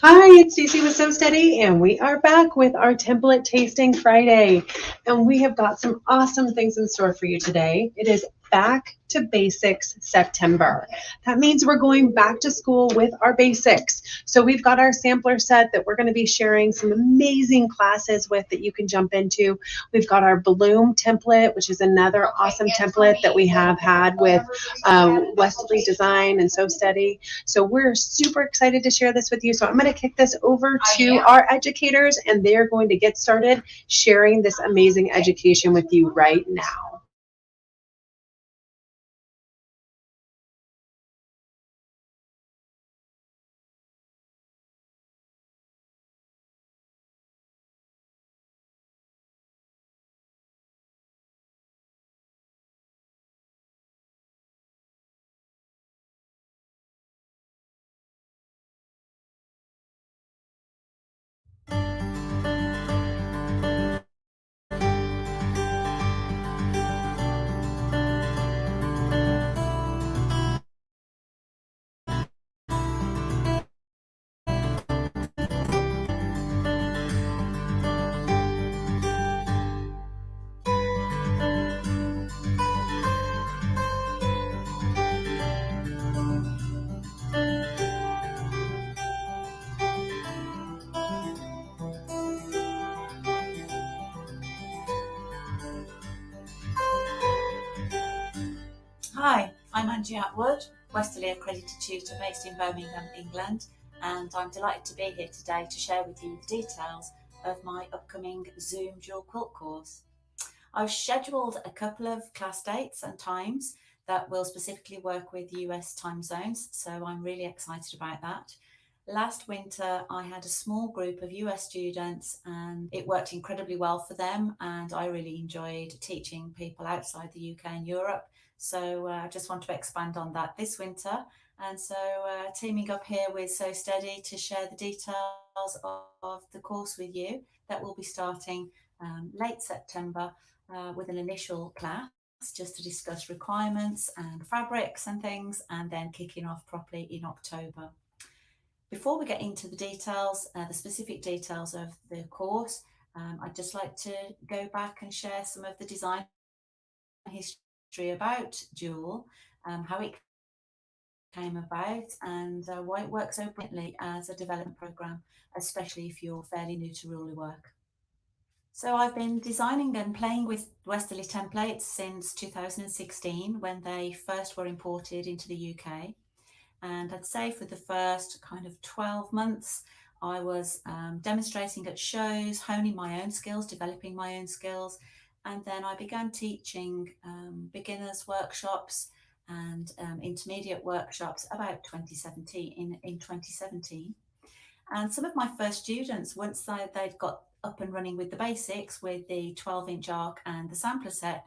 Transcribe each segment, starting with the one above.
Hi, it's Stacey with So Steady, and we are back with our Template Tasting Friday. And we have got some awesome things in store for you today. It is Back to Basics September. That means we're going back to school with our basics. So we've got our sampler set that we're going to be sharing some amazing classes with that you can jump into. We've got our Bloom template, which is another awesome template that we have had with Wesley Design and So Steady. So we're super excited to share this with you. So I'm going to kick this over to our educators, and they're going to get started sharing this amazing education with you right now. Hi, I'm Angie Atwood, Westerly accredited tutor based in Birmingham, England, and I'm delighted to be here today to share with you the details of my upcoming Zoom dual quilt course. I've scheduled a couple of class dates and times that will specifically work with US time zones, so I'm really excited about that. Last winter, I had a small group of US students and it worked incredibly well for them, and I really enjoyed teaching people outside the UK and Europe. So I just want to expand on that this winter. And so teaming up here with So Steady to share the details of the course with you that will be starting late September with an initial class just to discuss requirements and fabrics and things, and then kicking off properly in October. Before we get into the details, the specific details of the course, I'd just like to go back and share some of the design history about Dual, how it came about, and why it works so brilliantly as a development program, especially if you're fairly new to ruler work. So I've been designing and playing with Westerly templates since 2016 when they first were imported into the UK. And I'd say for the first kind of 12 months, I was demonstrating at shows, honing my own skills, developing my own skills. And then I began teaching beginners workshops and intermediate workshops about 2017 in 2017. And some of my first students, once they'd got up and running with the basics with the 12-inch arc and the sampler set,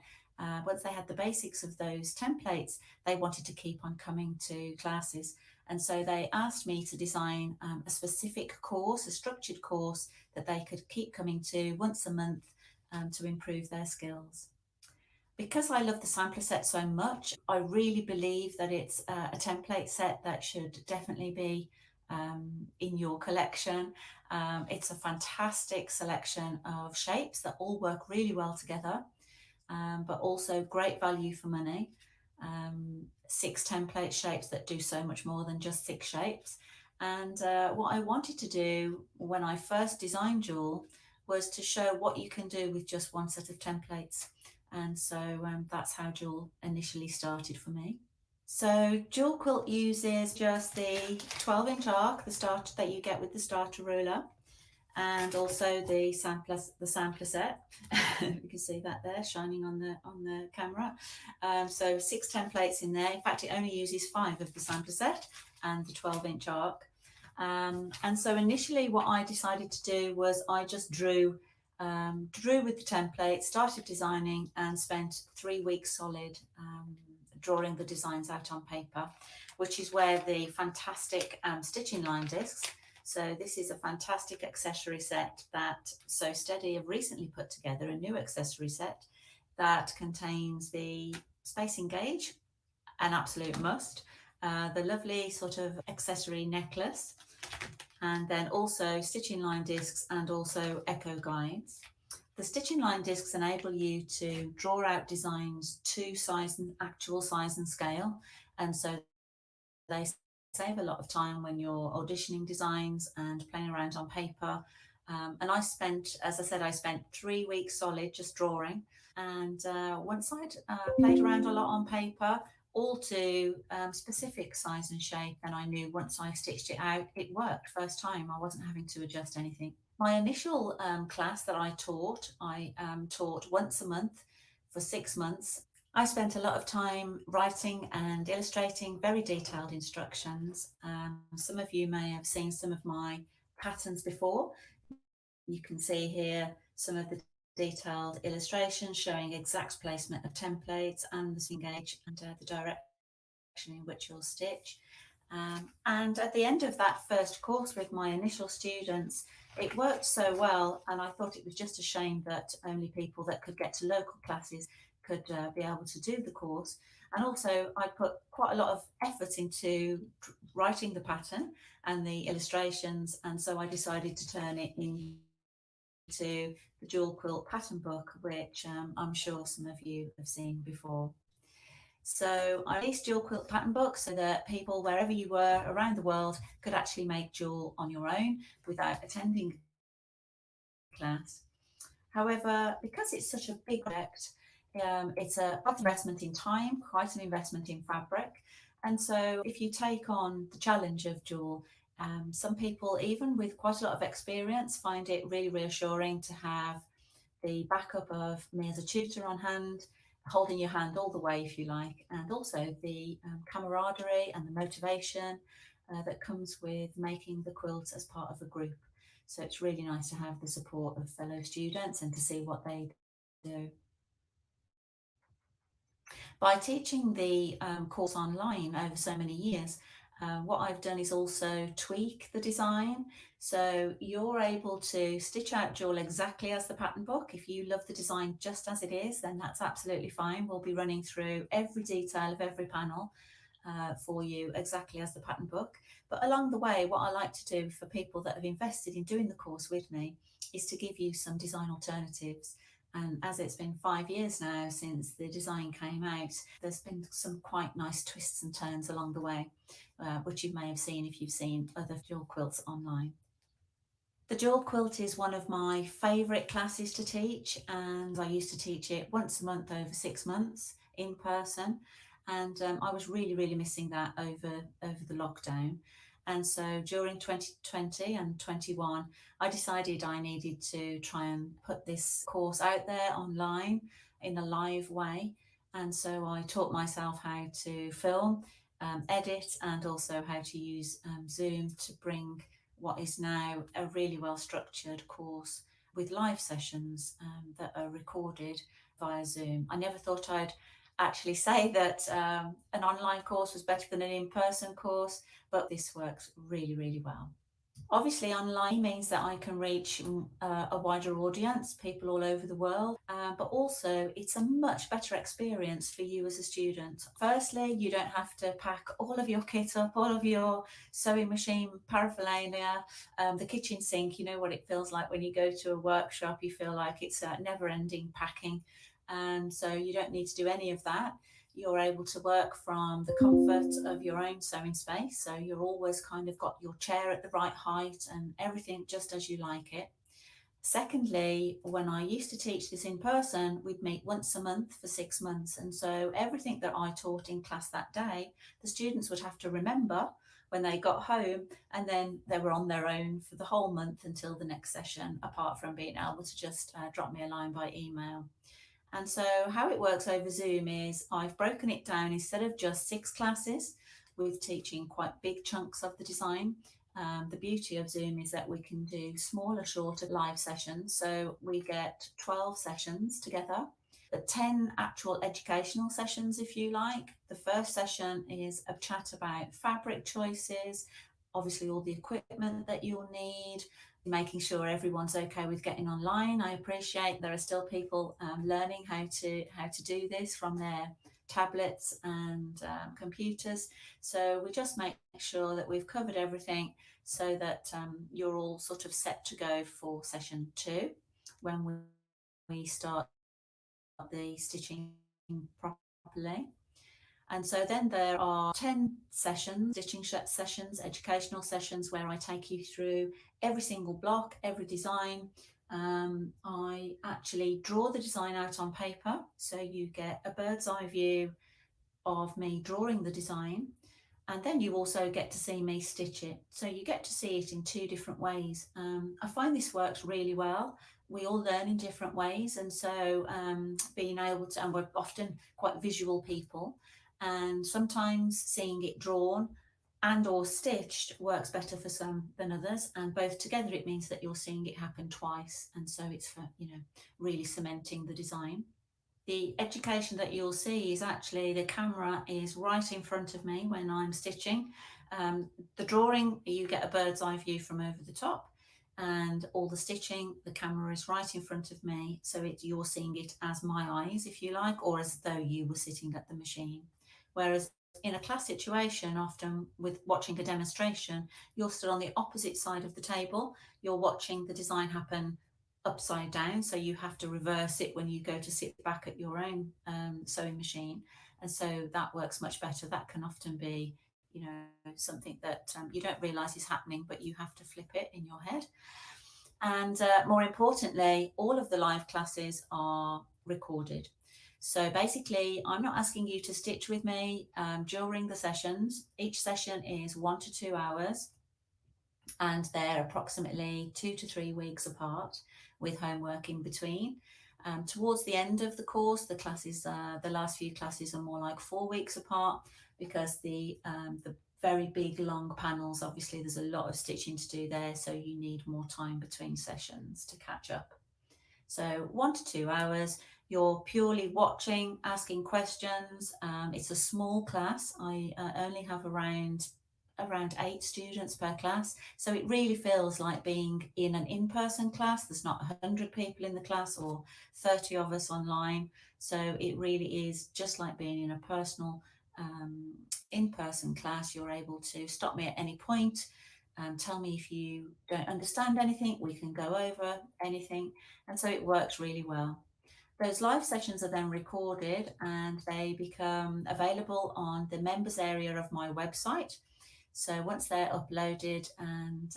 once they had the basics of those templates, they wanted to keep on coming to classes. And so they asked me to design a specific course, a structured course that they could keep coming to once a month to improve their skills. Because I love the sampler set so much, I really believe that it's a template set that should definitely be in your collection. It's a fantastic selection of shapes that all work really well together, but also great value for money. 6 template shapes that do so much more than just 6 shapes. And what I wanted to do when I first designed Dual was to show what you can do with just one set of templates. And so that's how Dual initially started for me. So Dual Quilt uses just the 12-inch arc, the starter that you get with the starter ruler, and also the sampler set. You can see that there shining on the camera. So 6 templates in there. In fact, it only uses 5 of the sampler set and the 12-inch arc. And so initially what I decided to do was I just drew with the template, started designing, and spent 3 weeks solid drawing the designs out on paper, which is where the fantastic stitching line discs. So this is a fantastic accessory set that So Steady have recently put together, a new accessory set that contains the spacing gauge, an absolute must, the lovely sort of accessory necklace, and then also stitching line discs and also echo guides. The stitching line discs enable you to draw out designs to size and actual size and scale, and so they save a lot of time when you're auditioning designs and playing around on paper. And I spent, as I said, I spent 3 weeks solid just drawing. And once I'd played around a lot on paper, all to specific size and shape, and I knew once I stitched it out, it worked first time. I wasn't having to adjust anything. My initial class that I taught once a month for 6 months. I spent a lot of time writing and illustrating very detailed instructions. Some of you may have seen some of my patterns before. You can see here some of the detailed illustrations showing exact placement of templates and the stitching gauge and the direction in which you'll stitch. And at the end of that first course with my initial students, it worked so well, and I thought it was just a shame that only people that could get to local classes could be able to do the course. And also I put quite a lot of effort into writing the pattern and the illustrations, and so I decided to turn it into the Dual Quilt pattern book, which I'm sure some of you have seen before. So I released Dual Quilt pattern book so that people, wherever you were around the world, could actually make dual on your own without attending class. However, because it's such a big project, it's quite an investment in time, quite an investment in fabric. And so if you take on the challenge of dual, some people, even with quite a lot of experience, find it really reassuring to have the backup of me as a tutor on hand, holding your hand all the way, if you like, and also the camaraderie and the motivation that comes with making the quilts as part of a group. So it's really nice to have the support of fellow students and to see what they do. By teaching the course online over so many years, what I've done is also tweak the design. So you're able to stitch out dual exactly as the pattern book. If you love the design just as it is, then that's absolutely fine. We'll be running through every detail of every panel for you exactly as the pattern book. But along the way, what I like to do for people that have invested in doing the course with me is to give you some design alternatives. And as it's been 5 years now since the design came out, there's been some quite nice twists and turns along the way, which you may have seen if you've seen other dual quilts online. The dual quilt is one of my favourite classes to teach, and I used to teach it once a month over 6 months in person. And I was really missing that over the lockdown. And so during 2020 and 21, I decided I needed to try and put this course out there online in a live way. And so I taught myself how to film, edit, and also how to use Zoom to bring what is now a really well structured course with live sessions that are recorded via Zoom. I never thought I'd actually say that an online course was better than an in-person course, but this works really well. Obviously, online means that I can reach a wider audience, people all over the world, but also it's a much better experience for you as a student. Firstly, you don't have to pack all of your kit up, all of your sewing machine paraphernalia, the kitchen sink. You know what it feels like when you go to a workshop, you feel like it's a never-ending packing. And so you don't need to do any of that. You're able to work from the comfort of your own sewing space. So you're always kind of got your chair at the right height and everything just as you like it. Secondly, when I used to teach this in person, we'd meet once a month for 6 months. And so everything that I taught in class that day, the students would have to remember when they got home, and then they were on their own for the whole month until the next session, apart from being able to just drop me a line by email. And so how it works over Zoom is I've broken it down instead of just 6 classes with teaching quite big chunks of the design. The beauty of Zoom is that we can do smaller, shorter live sessions. So we get 12 sessions together, 10 actual educational sessions, if you like. The first session is a chat about fabric choices, obviously all the equipment that you'll need, making sure everyone's okay with getting online. I appreciate there are still people learning how to do this from their tablets and computers. So we just make sure that we've covered everything so that you're all sort of set to go for session 2 when we start the stitching properly. And so then there are 10 sessions, stitching sessions, educational sessions, where I take you through every single block, every design. I actually draw the design out on paper, so you get a bird's eye view of me drawing the design, and then you also get to see me stitch it. So you get to see it in 2 different ways. I find this works really well. We all learn in different ways, and so being able to, and we're often quite visual people, and sometimes seeing it drawn and or stitched works better for some than others, and both together it means that you're seeing it happen twice, and so it's for, you know, really cementing the design. The education that you'll see is actually the camera is right in front of me when I'm stitching. The drawing, you get a bird's eye view from over the top, and all the stitching, the camera is right in front of me, so you're seeing it as my eyes, if you like, or as though you were sitting at the machine. Whereas in a class situation, often with watching a demonstration, you're stood on the opposite side of the table. You're watching the design happen upside down, so you have to reverse it when you go to sit back at your own sewing machine, and so that works much better. That can often be, you know, something that you don't realize is happening, but you have to flip it in your head. And more importantly, all of the live classes are recorded. So basically, I'm not asking you to stitch with me during the sessions. Each session is 1 to 2 hours, and they're approximately 2 to 3 weeks apart, with homework in between. Towards the end of the course, the classes, the last few classes are more like 4 weeks apart, because the very big long panels, obviously there's a lot of stitching to do there, so you need more time between sessions to catch up. So 1 to 2 hours, you're purely watching, asking questions. It's a small class. I only have around 8 students per class, so it really feels like being in an in-person class. There's not 100 people in the class or 30 of us online, so it really is just like being in a personal in-person class. You're able to stop me at any point and tell me if you don't understand anything. We can go over anything, and so it works really well. Those live sessions are then recorded and they become available on the members area of my website. So once they're uploaded, and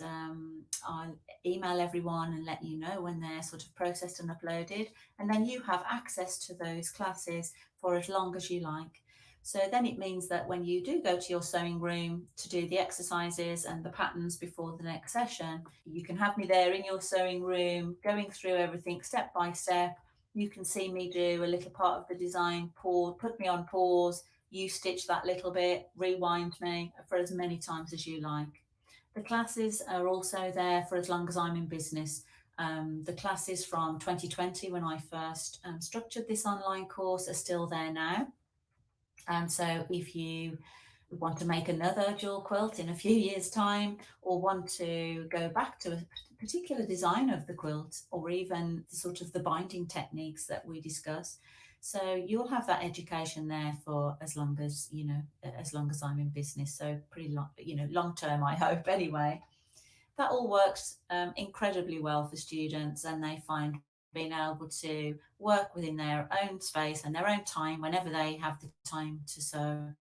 I'll email everyone and let you know when they're sort of processed and uploaded, and then you have access to those classes for as long as you like. So then it means that when you do go to your sewing room to do the exercises and the patterns before the next session, you can have me there in your sewing room going through everything step by step. You can see me do a little part of the design, pause, put me on pause, you stitch that little bit, rewind me for as many times as you like. The classes are also there for as long as I'm in business. The classes from 2020, when I first structured this online course, are still there now. And so if you want to make another jewel quilt in a few years' time, or want to go back to a particular design of the quilt, or even sort of the binding techniques that we discuss, so you'll have that education there for as long as, you know, as long as I'm in business. So pretty long, you know, long term, I hope anyway. That all works incredibly well for students, and they find being able to work within their own space and their own time, whenever they have the time to sew,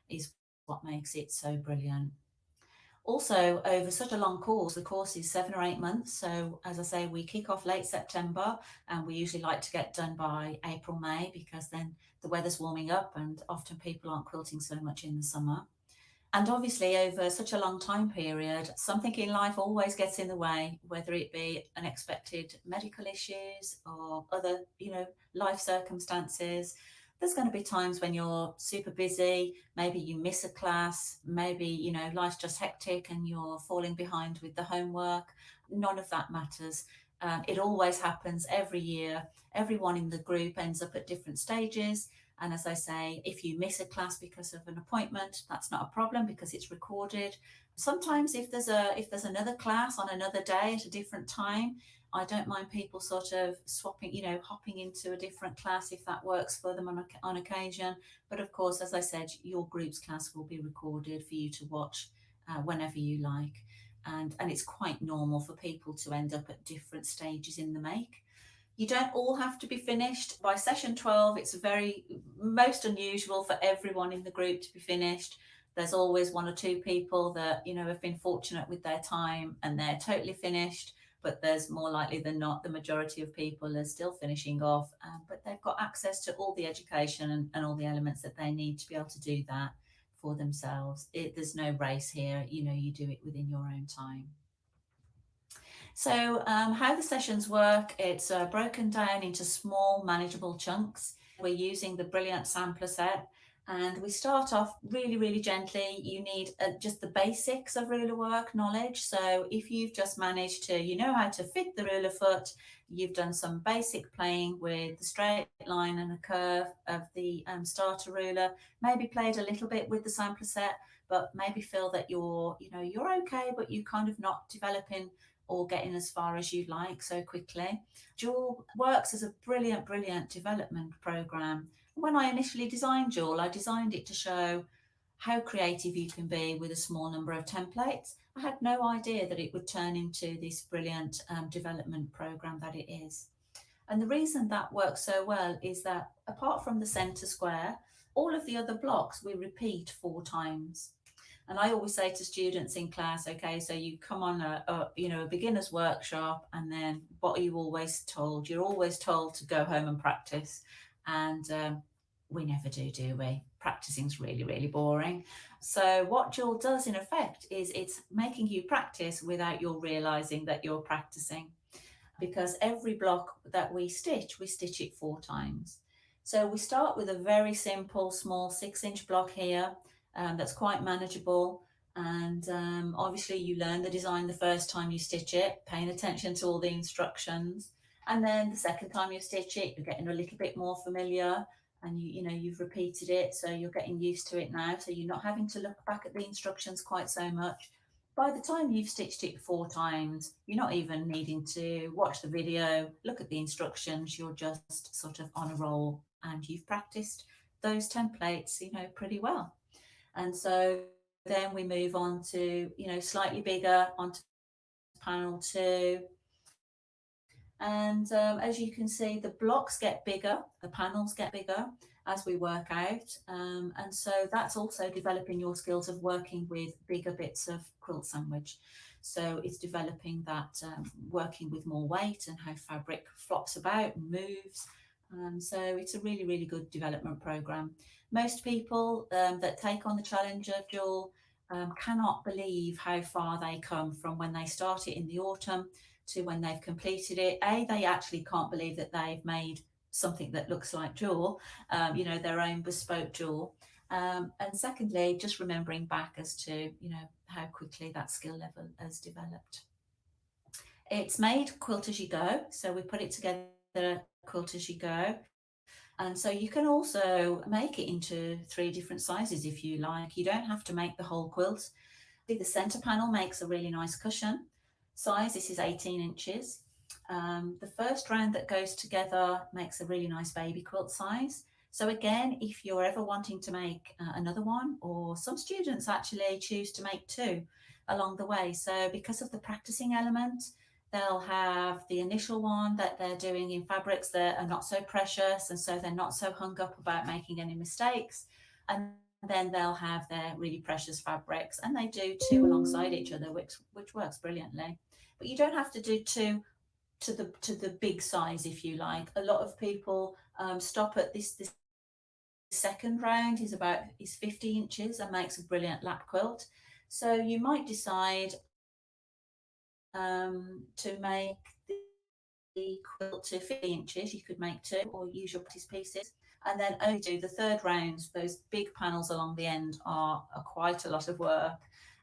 is what makes it so brilliant. Also, over such a long course, the course is 7 or 8 months. So as I say, we kick off late September, and we usually like to get done by April, May, because then the weather's warming up and often people aren't quilting so much in the summer. And obviously, over such a long time period, something in life always gets in the way, whether it be unexpected medical issues or other, you know, life circumstances. There's going to be times when you're super busy, maybe you miss a class, maybe, you know, life's just hectic and you're falling behind with the homework. None of that matters. It always happens every year. Everyone in the group ends up at different stages. And as I say, if you miss a class because of an appointment, that's not a problem because it's recorded. Sometimes if there's another class on another day at a different time, I don't mind people sort of swapping, you know, hopping into a different class if that works for them on occasion. But of course, as I said, your group's class will be recorded for you to watch whenever you like. and it's quite normal for people to end up at different stages in the make. You don't all have to be finished. By session 12, it's most unusual for everyone in the group to be finished. There's always one or two people that, have been fortunate with their time and they're totally finished, but there's more likely than not, the majority of people are still finishing off, but they've got access to all the education and all the elements that they need to be able to do that for themselves. There's no race here, you do it within your own time. So how the sessions work, it's broken down into small manageable chunks. We're using the Brilliant Sampler set, and we start off really, really gently. You need just the basics of ruler work knowledge. So if you've just managed to, how to fit the ruler foot, you've done some basic playing with the straight line and the curve of the starter ruler, maybe played a little bit with the sampler set, but maybe feel that you're okay, but you're kind of not developing or getting as far as you'd like so quickly. Dual works as a brilliant, brilliant development program. When I initially designed Dual, I designed it to show how creative you can be with a small number of templates. I had no idea that it would turn into this brilliant development program that it is. And the reason that works so well is that apart from the center square, all of the other blocks we repeat 4 times. And I always say to students in class, okay, so you come on a beginner's workshop, and then what are you always told? You're always told to go home and practice. And we never do we? Practicing's really, really boring. So what Dual does in effect is it's making you practice without you realizing that you're practicing, because every block that we stitch it 4 times. So we start with a very simple, small 6-inch block here. That's quite manageable, and obviously you learn the design the first time you stitch it, paying attention to all the instructions, and then the second time you stitch it, you're getting a little bit more familiar, and you've repeated it, so you're getting used to it now, so you're not having to look back at the instructions quite so much. By the time you've stitched it 4 times, you're not even needing to watch the video, look at the instructions, you're just sort of on a roll, and you've practiced those templates pretty well. And so then we move on to, slightly bigger, onto panel 2. And as you can see, the blocks get bigger, the panels get bigger as we work out. And so that's also developing your skills of working with bigger bits of quilt sandwich. So it's developing that working with more weight and how fabric flops about and moves. So it's a really, really good development program. Most people that take on the challenge of Dual cannot believe how far they come from when they start it in the autumn to when they've completed it. They actually can't believe that they've made something that looks like Dual, their own bespoke Dual. And secondly, just remembering back as to, how quickly that skill level has developed. It's made quilt as you go. So we put it together quilt as you go. And so you can also make it into 3 different sizes if you like. You don't have to make the whole quilt. The center panel makes a really nice cushion size. This is 18 inches. The first round that goes together makes a really nice baby quilt size. So again, if you're ever wanting to make another one, or some students actually choose to make 2 along the way. So because of the practicing element, they'll have the initial one that they're doing in fabrics that are not so precious, and so they're not so hung up about making any mistakes. And then they'll have their really precious fabrics, and they do 2 alongside each other, which works brilliantly. But you don't have to do 2 to the big size if you like. A lot of people stop at this second round is 50 inches and makes a brilliant lap quilt. So you might decide to make the quilt to 50 inches. You could make 2 or use your practice pieces, and then only do the third round. Those big panels along the end are quite a lot of work,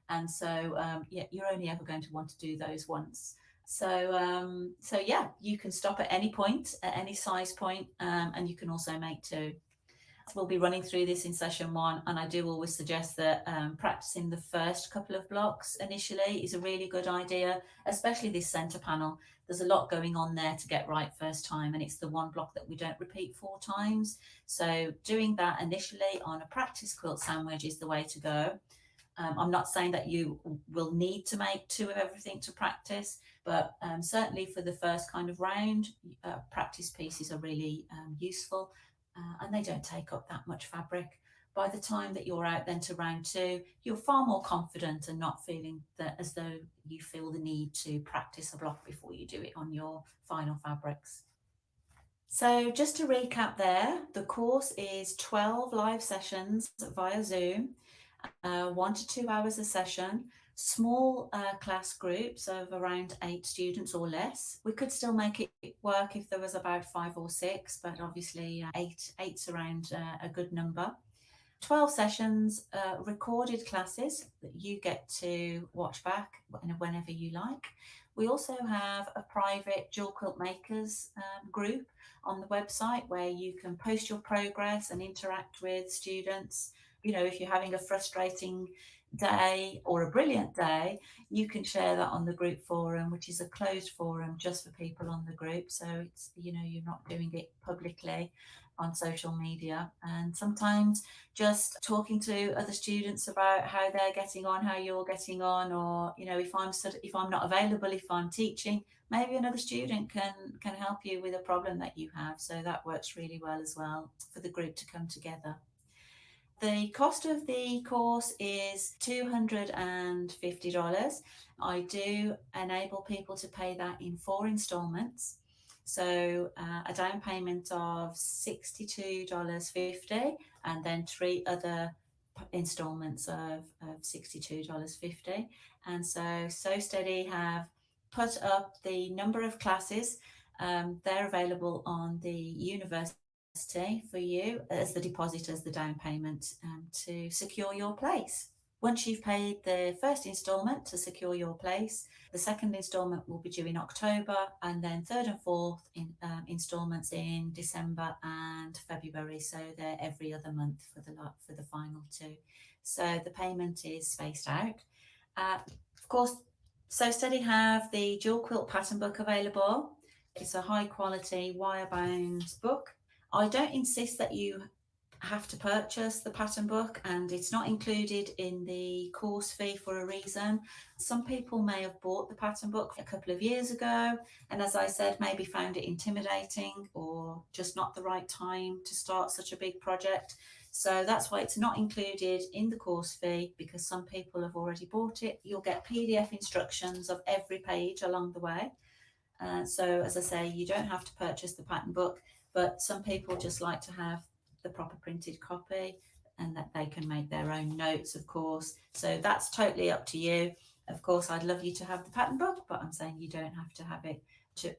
and so you're only ever going to want to do those once. So yeah, you can stop at any point, at any size point, and you can also make 2. We'll be running through this in session 1, and I do always suggest that practicing the first couple of blocks initially is a really good idea, especially this center panel. There's a lot going on there to get right first time, and it's the one block that we don't repeat 4 times. So doing that initially on a practice quilt sandwich is the way to go. I'm not saying that you will need to make 2 of everything to practice, but certainly for the first kind of round, practice pieces are really useful, and they don't take up that much fabric. By the time that you're out then to round 2, you're far more confident and not feeling that as though you feel the need to practice a block before you do it on your final fabrics. So just to recap there, the course is 12 live sessions via Zoom, 1 to 2 hours a session, small class groups of around 8 students or less. We could still make it work if there was about 5 or 6, but obviously 8's around a good number. 12 sessions, recorded classes that you get to watch back whenever you like. We also have a private Jewel Quilt Makers group on the website where you can post your progress and interact with students. You know, if you're having a frustrating day or a brilliant day, you can share that on the group forum, which is a closed forum just for people on the group. So it's, you know, you're not doing it publicly on social media. And sometimes just talking to other students about how they're getting on, how you're getting on, or, you know, if I'm not available, if I'm teaching, maybe another student can help you with a problem that you have. So that works really well as well for the group to come together. The cost of the course is $250. I do enable people to pay that in 4 installments. So a down payment of $62.50 and then 3 other installments of $62.50. And so Steady have put up the number of classes. They're available on the university for you as the deposit, as the down payment, to secure your place. Once you've paid the first instalment to secure your place, the second instalment will be due in October, and then third and fourth instalments in December and February. So they're every other month for the final 2. So the payment is spaced out. Of course, So Steady have the Jewel Quilt pattern book available. It's a high quality wire bound book. I don't insist that you have to purchase the pattern book, and it's not included in the course fee for a reason. Some people may have bought the pattern book a couple of years ago, and as I said, maybe found it intimidating or just not the right time to start such a big project. So that's why it's not included in the course fee, because some people have already bought it. You'll get PDF instructions of every page along the way. So as I say, you don't have to purchase the pattern book, but some people just like to have the proper printed copy, and that they can make their own notes, of course. So that's totally up to you. Of course, I'd love you to have the pattern book, but I'm saying you don't have to have it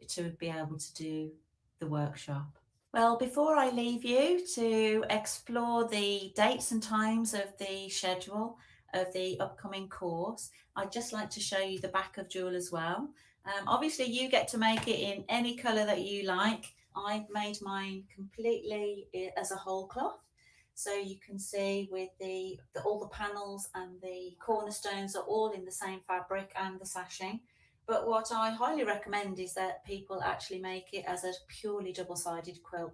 to be able to do the workshop. Well, before I leave you to explore the dates and times of the schedule of the upcoming course, I'd just like to show you the back of Jewel as well. Obviously, you get to make it in any colour that you like. I've made mine completely as a whole cloth. So you can see with all the panels and the cornerstones are all in the same fabric and the sashing. But what I highly recommend is that people actually make it as a purely double-sided quilt.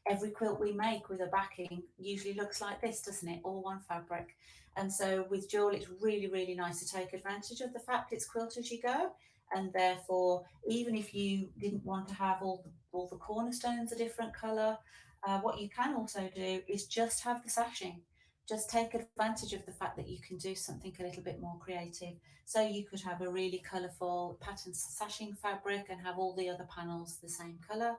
Every quilt we make with a backing usually looks like this, doesn't it? All one fabric. And so with Jewel, it's really, really nice to take advantage of the fact it's quilt as you go. And therefore, even if you didn't want to have all the cornerstones a different colour, what you can also do is just have the sashing. Just take advantage of the fact that you can do something a little bit more creative. So you could have a really colourful pattern sashing fabric and have all the other panels the same colour.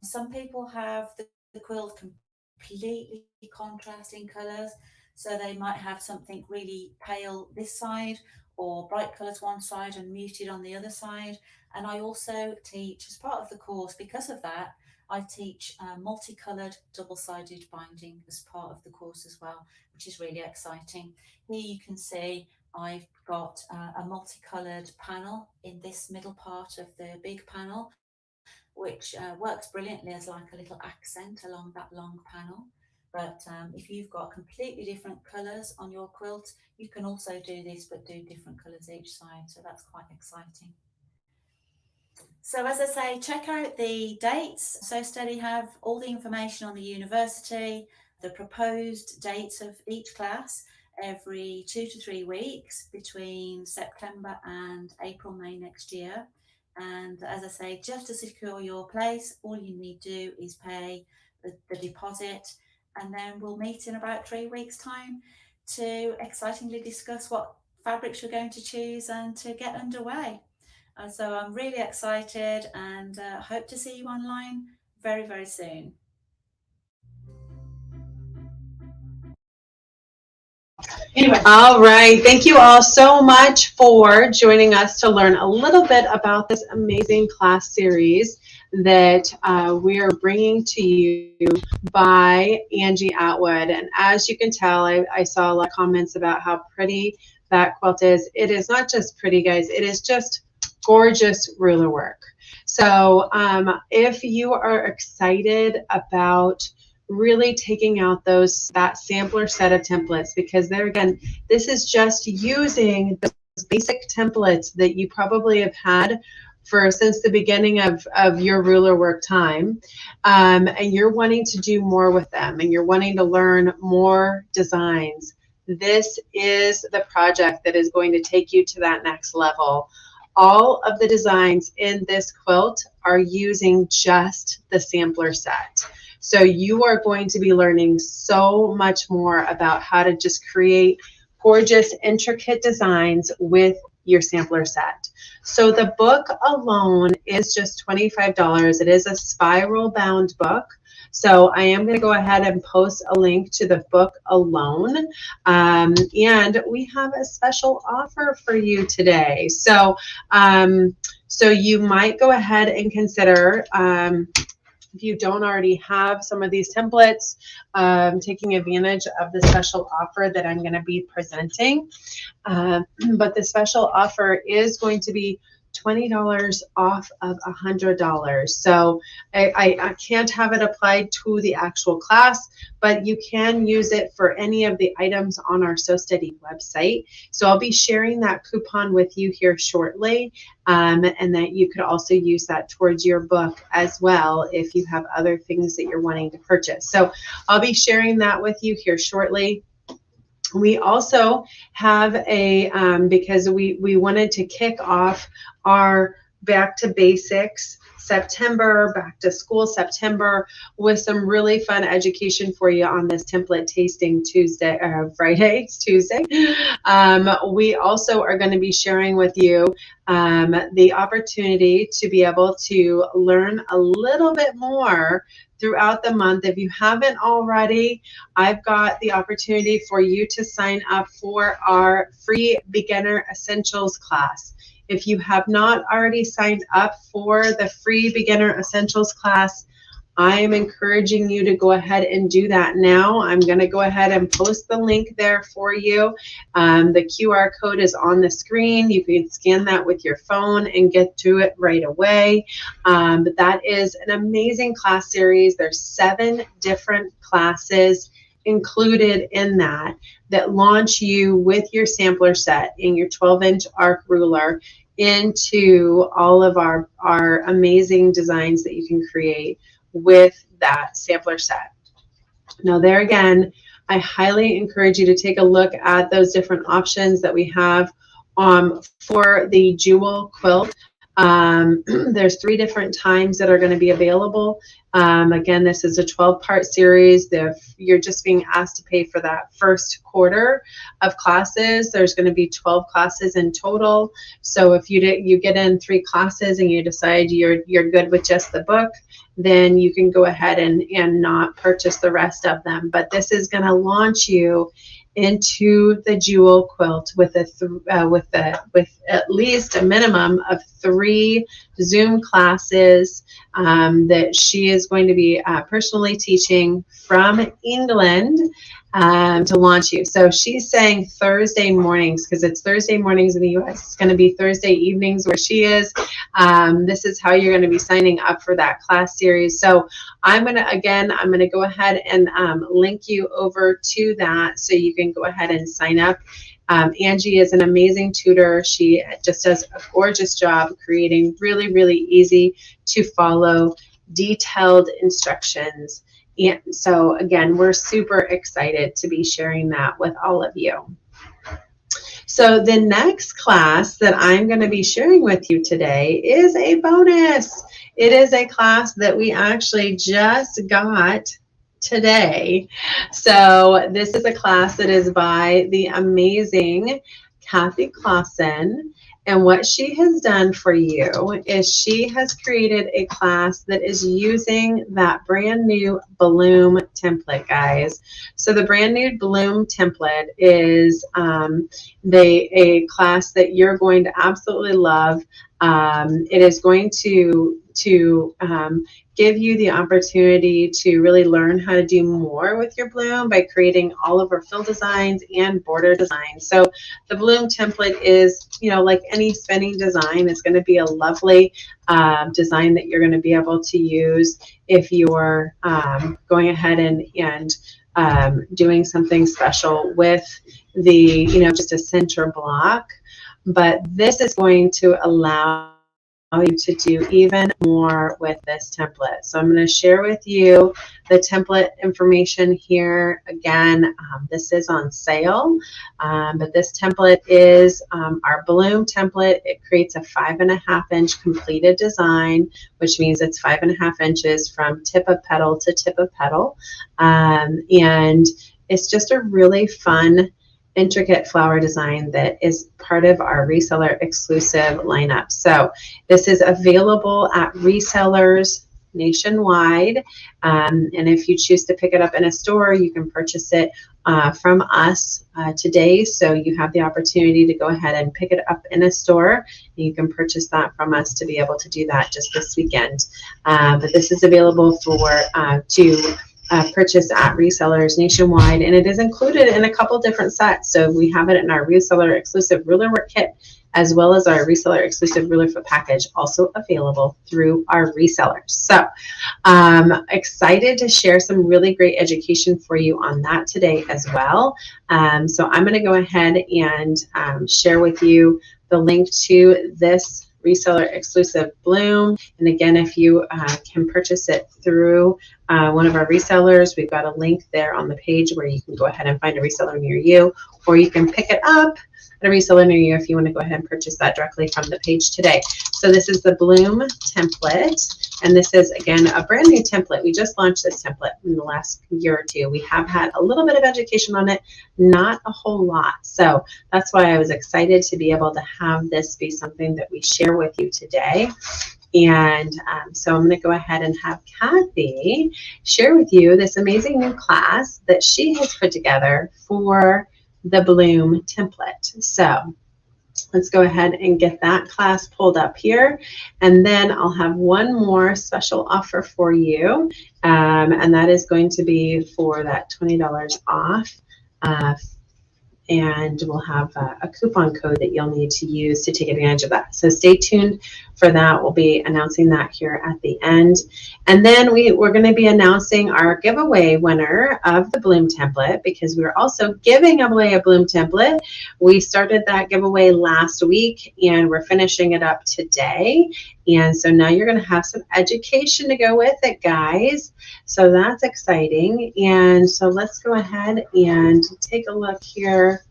Some people have the quilt completely contrasting colours. So they might have something really pale this side, or bright colours one side and muted on the other side. And I also teach, as part of the course, because of that, I teach multicoloured double-sided binding as part of the course as well, which is really exciting. Here you can see I've got a multicoloured panel in this middle part of the big panel, which works brilliantly as like a little accent along that long panel. But if you've got completely different colours on your quilt, you can also do this, but do different colours each side. So that's quite exciting. So as I say, check out the dates. So Steady have all the information on the university, the proposed dates of each class. every 2 to 3 weeks between September and April, May next year. And as I say, just to secure your place, all you need to do is pay the deposit, and then we'll meet in about 3 weeks' time to excitingly discuss what fabrics you're going to choose and to get underway. So I'm really excited and hope to see you online very, very soon. Anyway. All right. Thank you all so much for joining us to learn a little bit about this amazing class series that we are bringing to you by Angie Atwood. And as you can tell, I saw a lot of comments about how pretty that quilt is. It is not just pretty, guys. It is just gorgeous ruler work. So if you are excited about really taking out that sampler set of templates, because there again, this is just using those basic templates that you probably have had since the beginning of your ruler work time, and you're wanting to do more with them, and you're wanting to learn more designs. This is the project that is going to take you to that next level. All of the designs in this quilt are using just the sampler set. So you are going to be learning so much more about how to just create gorgeous, intricate designs with your sampler set. So the book alone is just $25. It is a spiral bound book. So I am going to go ahead and post a link to the book alone. And we have a special offer for you today. So, so you might go ahead and consider, if you don't already have some of these templates, taking advantage of the special offer that I'm going to be presenting. But the special offer is going to be $20 off of $100. So I can't have it applied to the actual class, but you can use it for any of the items on our So Steady website. So I'll be sharing that coupon with you here shortly, and that you could also use that towards your book as well if you have other things that you're wanting to purchase. So I'll be sharing that with you here shortly. We also have because we wanted to kick off our Back to Basics September, back to school September, with some really fun education for you on this template tasting Friday. It's Tuesday. We also are going to be sharing with you the opportunity to be able to learn a little bit more throughout the month. If you haven't already, I've got the opportunity for you to sign up for our free beginner essentials class. If you have not already signed up for the free beginner essentials class, I am encouraging you to go ahead and do that now. I'm going to go ahead and post the link there for you. The QR code is on the screen. You can scan that with your phone and get to it right away. But that is an amazing class series. There's 7 different classes included in that launch you with your sampler set in your 12-inch arc ruler into all of our amazing designs that you can create with that sampler set. Now there again, I highly encourage you to take a look at those different options that we have for the jewel quilt. There's 3 different times that are going to be available. Again, this is a 12-part series. You're just being asked to pay for that first quarter of classes. There's going to be 12 classes in total. So if you get in 3 classes and you decide you're good with just the book, then you can go ahead and not purchase the rest of them. But this is going to launch you into the jewel quilt with at least a minimum of 3 Zoom classes that she is going to be personally teaching from England to launch you. So she's saying Thursday mornings, because it's Thursday mornings in the US. It's going to be Thursday evenings where she is. This is how you're going to be signing up for that class series. So I'm going to go ahead and link you over to that so you can go ahead and sign up. Angie is an amazing tutor. She just does a gorgeous job creating really, really easy to follow, detailed instructions. And so again, we're super excited to be sharing that with all of you. So the next class that I'm going to be sharing with you today is a bonus. It is a class that we actually just got today. So this is a class that is by the amazing Kathy CLAWSON. And what she has done for you is she has created a class that is using that brand new Bloom template, guys. So the brand new Bloom template is a class that you're going to absolutely love. It is going to give you the opportunity to really learn how to do more with your bloom by creating all of our fill designs and border designs. So the Bloom template is, you know, like any spinning design, it's going to be a lovely design that you're going to be able to use if you're going ahead and doing something special with the, you know, just a center block. But this is going to allow you to do even more with this template. So I'm going to share with you the template information here. Again, this is on sale, but this template is our Bloom template. It creates a 5.5 inch completed design, which means it's 5.5 inches from tip of petal to tip of petal. And it's just a really fun, intricate flower design that is part of our reseller exclusive lineup. So this is available at resellers nationwide. And if you choose to pick it up in a store, you can purchase it from us today. So you have the opportunity to go ahead and pick it up in a store. You can purchase that from us to be able to do that just this weekend. But this is available for purchase at resellers nationwide, and it is included in a couple different sets. So we have it in our reseller exclusive ruler work kit, as well as our reseller exclusive ruler foot package, also available through our resellers. So excited to share some really great education for you on that today as well. So I'm going to go ahead and share with you the link to this reseller exclusive Bloom. And again, if you can purchase it through one of our resellers, we've got a link there on the page where you can go ahead and find a reseller near you, or you can pick it up at a reseller near you if you want to go ahead and purchase that directly from the page today. So this is the Bloom template, and this is, again, a brand new template. We just launched this template in the last year or two. We have had a little bit of education on it, not a whole lot. So that's why I was excited to be able to have this be something that we share with you today. And so I'm going to go ahead and have Kathy share with you this amazing new class that she has put together for the Bloom template. So let's go ahead and get that class pulled up here. And then I'll have one more special offer for you. And that is going to be for that $20 off. And we'll have a coupon code that you'll need to use to take advantage of that. So stay tuned for that. We'll be announcing that here at the end. And then we're going to be announcing our giveaway winner of the Bloom template, because we're also giving away a Bloom template. We started that giveaway last week, and we're finishing it up today. And so now you're going to have some education to go with it, guys. So that's exciting. And so let's go ahead and take a look here.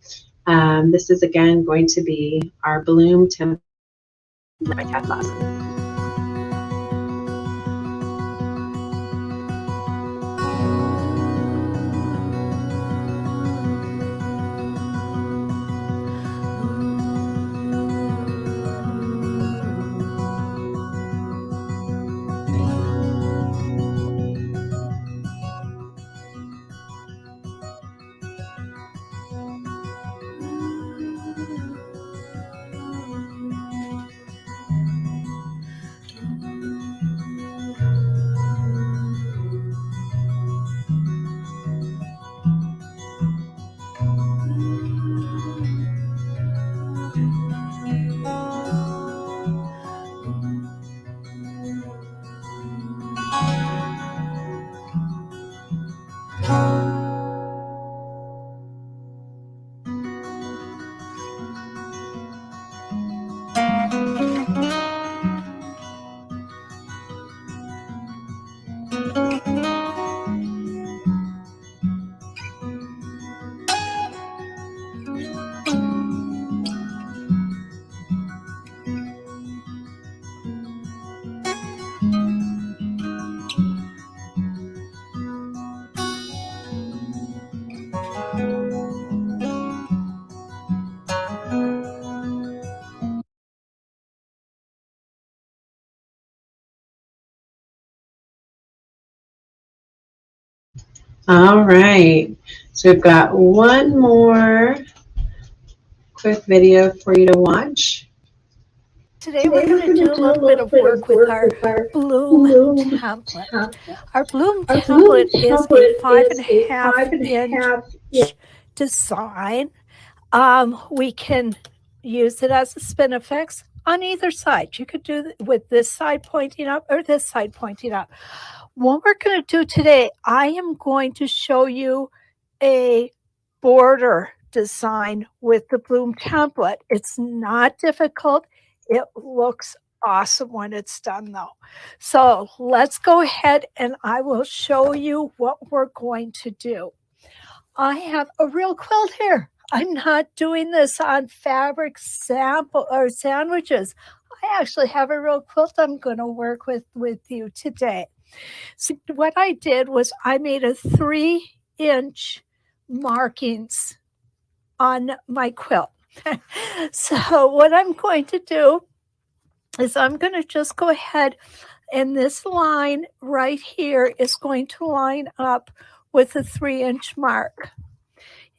This is, again, going to be our Bloom template by Kat CLAWSON. All right. So we've got one more quick video for you to watch. Today we're going to do a little bit of work with our Bloom template. Our Bloom template is a 5.5 inch design. We can use it as a spin effects on either side. You could do it with this side pointing up or this side pointing up. What we're going to do today, I am going to show you a border design with the Bloom template. It's not difficult. It looks awesome when it's done though. So let's go ahead and I will show you what we're going to do. I have a real quilt here. I'm not doing this on fabric sample or sandwiches. I actually have a real quilt I'm going to work with you today. So what I did was I made a 3-inch markings on my quilt. So what I'm going to do is I'm going to just go ahead, and this line right here is going to line up with a 3-inch mark.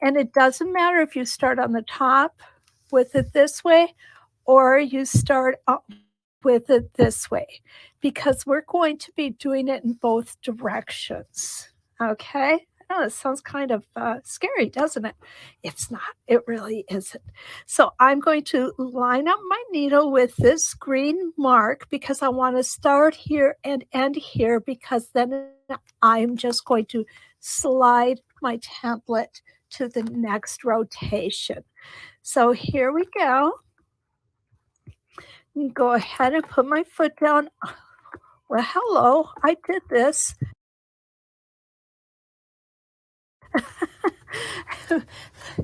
And it doesn't matter if you start on the top with it this way or you start up with it this way, because we're going to be doing it in both directions. Okay? I know it sounds kind of scary, doesn't it? It's not. It really isn't. So I'm going to line up my needle with this green mark because I want to start here and end here, because then I'm just going to slide my template to the next rotation. So here we go. Go ahead and put my foot down. Well, hello, I did this.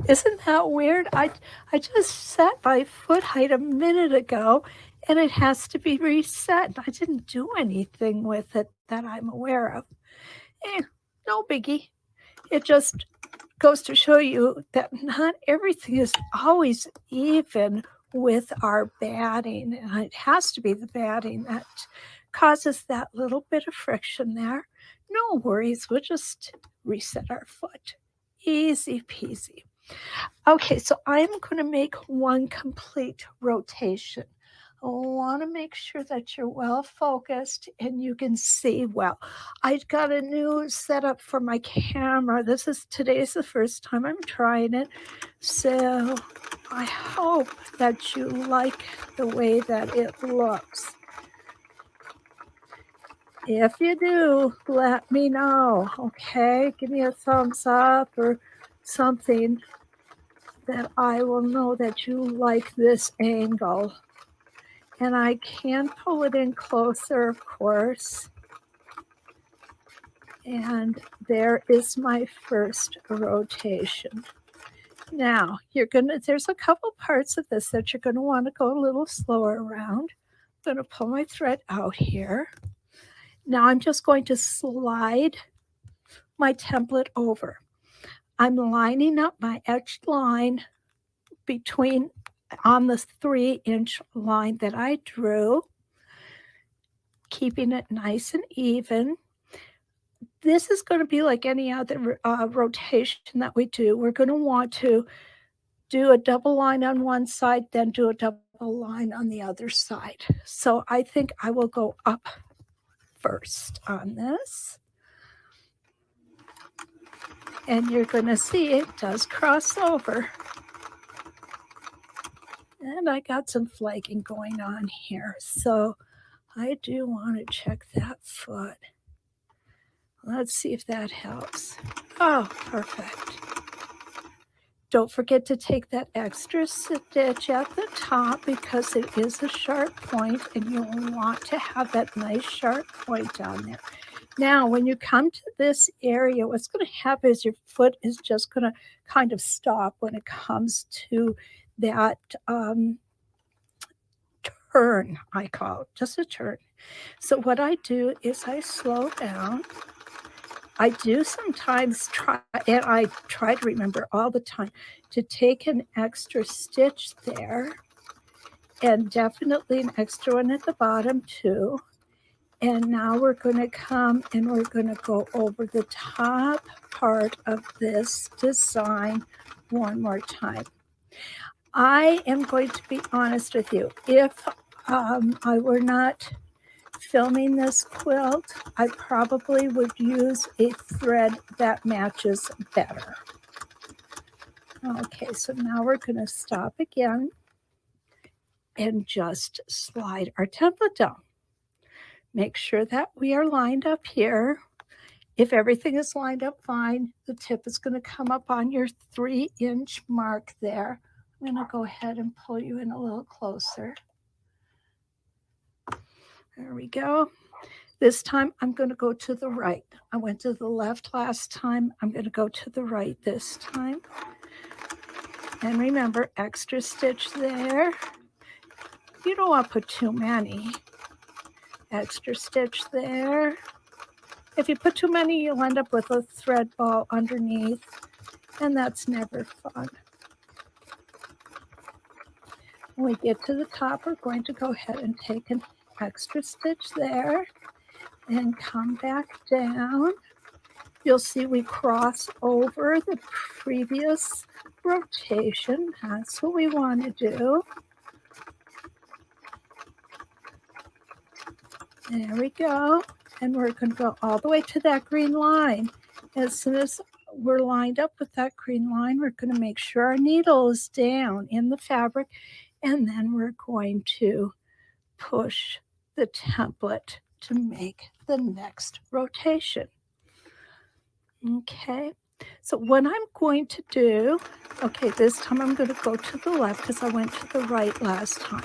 Isn't that weird? I just set my foot height a minute ago and it has to be reset. I didn't do anything with it that I'm aware of. No biggie. It just goes to show you that not everything is always even with our batting. And it has to be the batting that causes that little bit of friction there. No worries, we'll just reset our foot. Easy peasy. Okay, so I'm going to make one complete rotation. I want to make sure that you're well focused and you can see well. I've got a new setup for my camera. Today's the first time I'm trying it. So I hope that you like the way that it looks. If you do, let me know, okay? Give me a thumbs up or something that I will know that you like this angle. And I can pull it in closer, of course. And there is my first rotation. Now, there's a couple parts of this that you're going to want to go a little slower around. I'm going to pull my thread out here. Now I'm just going to slide my template over. I'm lining up my edged line on the 3-inch line that I drew, keeping it nice and even. This is going to be like any other rotation that we do. We're going to want to do a double line on one side, then do a double line on the other side. So I think I will go up first on this. And you're going to see it does cross over. And I got some flaking going on here. So I do want to check that foot. Let's see if that helps. Oh, perfect. Don't forget to take that extra stitch at the top because it is a sharp point and you'll want to have that nice sharp point on there. Now, when you come to this area, what's going to happen is your foot is just going to kind of stop when it comes to that turn, I call it, just a turn. So what I do is I slow down. I do sometimes try, and I try to remember all the time, to take an extra stitch there, and definitely an extra one at the bottom too. And now we're going to come and we're going to go over the top part of this design one more time. I am going to be honest with you. If I were not filming this quilt, I probably would use a thread that matches better. Okay, so now we're going to stop again and just slide our template down. Make sure that we are lined up here. If everything is lined up fine, the tip is going to come up on your 3-inch mark there. I'm going to go ahead and pull you in a little closer. There we go. This time I'm going to go to the right. I went to the left last time. I'm going to go to the right this time. And remember, extra stitch there. You don't want to put too many. Extra stitch there. If you put too many, you'll end up with a thread ball underneath, and that's never fun. When we get to the top, we're going to go ahead and take an extra stitch there and come back down. You'll see we cross over the previous rotation. That's what we want to do. There we go. And we're going to go all the way to that green line. As soon as we're lined up with that green line, we're going to make sure our needle is down in the fabric, and then we're going to push the template to make the next rotation. Okay, so what I'm going to do, okay, this time I'm going to go to the left because I went to the right last time.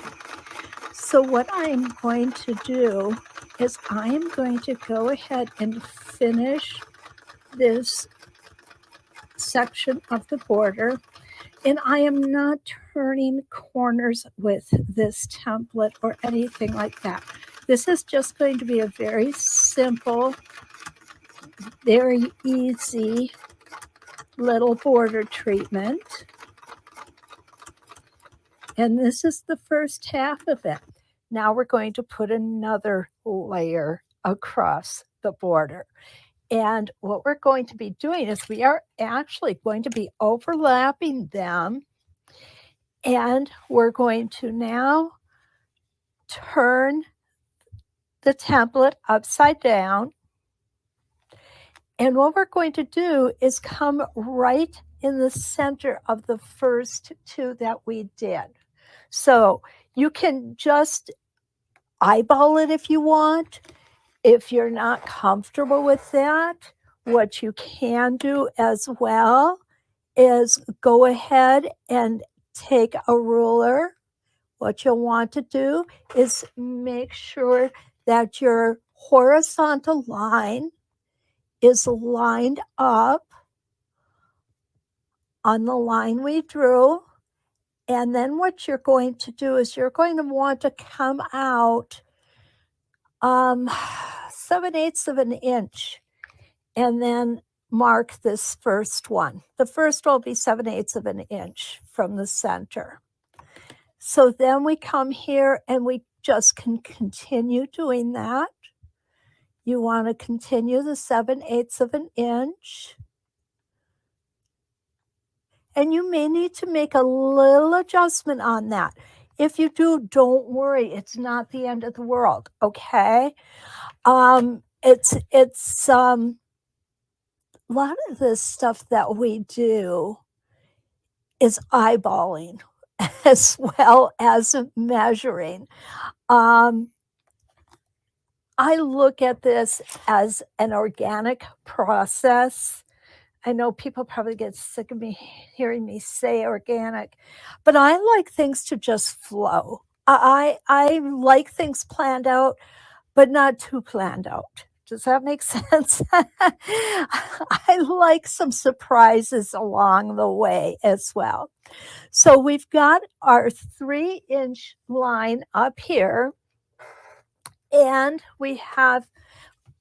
So what I'm going to do is I am going to go ahead and finish this section of the border, and I am not turning corners with this template or anything like that. This is just going to be a very simple, very easy little border treatment. And this is the first half of it. Now we're going to put another layer across the border. And what we're going to be doing is we are actually going to be overlapping them. And we're going to now turn the template upside down. And what we're going to do is come right in the center of the first two that we did. So you can just eyeball it if you want. If you're not comfortable with that, what you can do as well is go ahead and take a ruler. What you'll want to do is make sure that your horizontal line is lined up on the line we drew. And then what you're going to do is you're going to want to come out 7/8 of an inch and then mark this first one. The first will be 7/8 of an inch from the center. So then we come here and we just can continue doing that. You want to continue the 7/8 of an inch. And you may need to make a little adjustment on that. If you do, don't worry. It's not the end of the world, okay? It's a lot of this stuff that we do is eyeballing as well as measuring. I look at this as an organic process. I know people probably get sick of me hearing me say organic, but I like things to just flow. I like things planned out, but not too planned out. Does that make sense? I like some surprises along the way as well. So we've got our 3-inch line up here, and we have,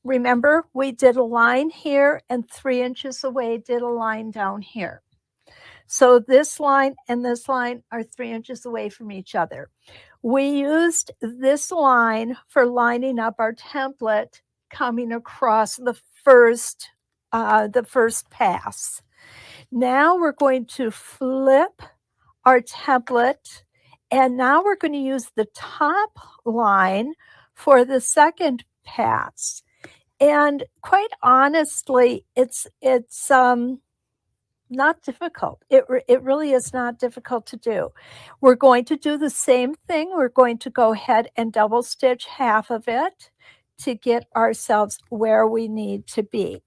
remember, we did a line here and 3 inches away did a line down here. So this line and this line are 3 inches away from each other. We used this line for lining up our template coming across the first pass. Now we're going to flip our template, and now we're going to use the top line for the second pass. And quite honestly, it's not difficult. It really is not difficult to do. We're going to do the same thing. We're going to go ahead and double stitch half of it to get ourselves where we need to be.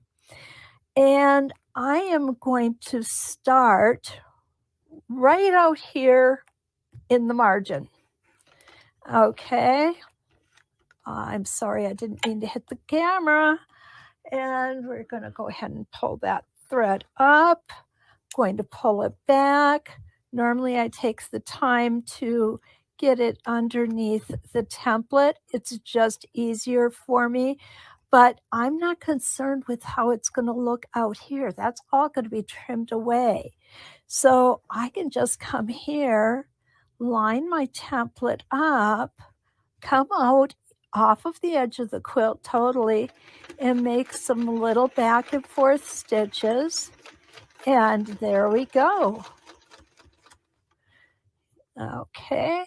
And I am going to start right out here in the margin. Okay. I'm sorry, I didn't mean to hit the camera. And we're going to go ahead and pull that thread up. Going to pull it back. Normally I take the time to get it underneath the template. It's just easier for me, but I'm not concerned with how it's going to look out here. That's all going to be trimmed away. So I can just come here, line my template up, come out off of the edge of the quilt totally, and make some little back and forth stitches. And there we go. Okay.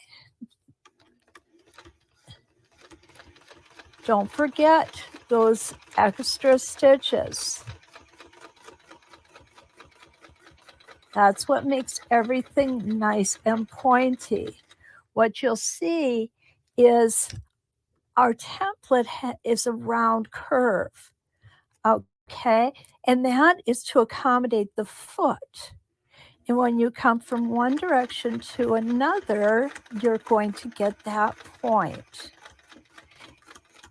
Don't forget those extra stitches. That's what makes everything nice and pointy. What you'll see is our template is a round curve. Okay, and that is to accommodate the foot. And when you come from one direction to another, you're going to get that point.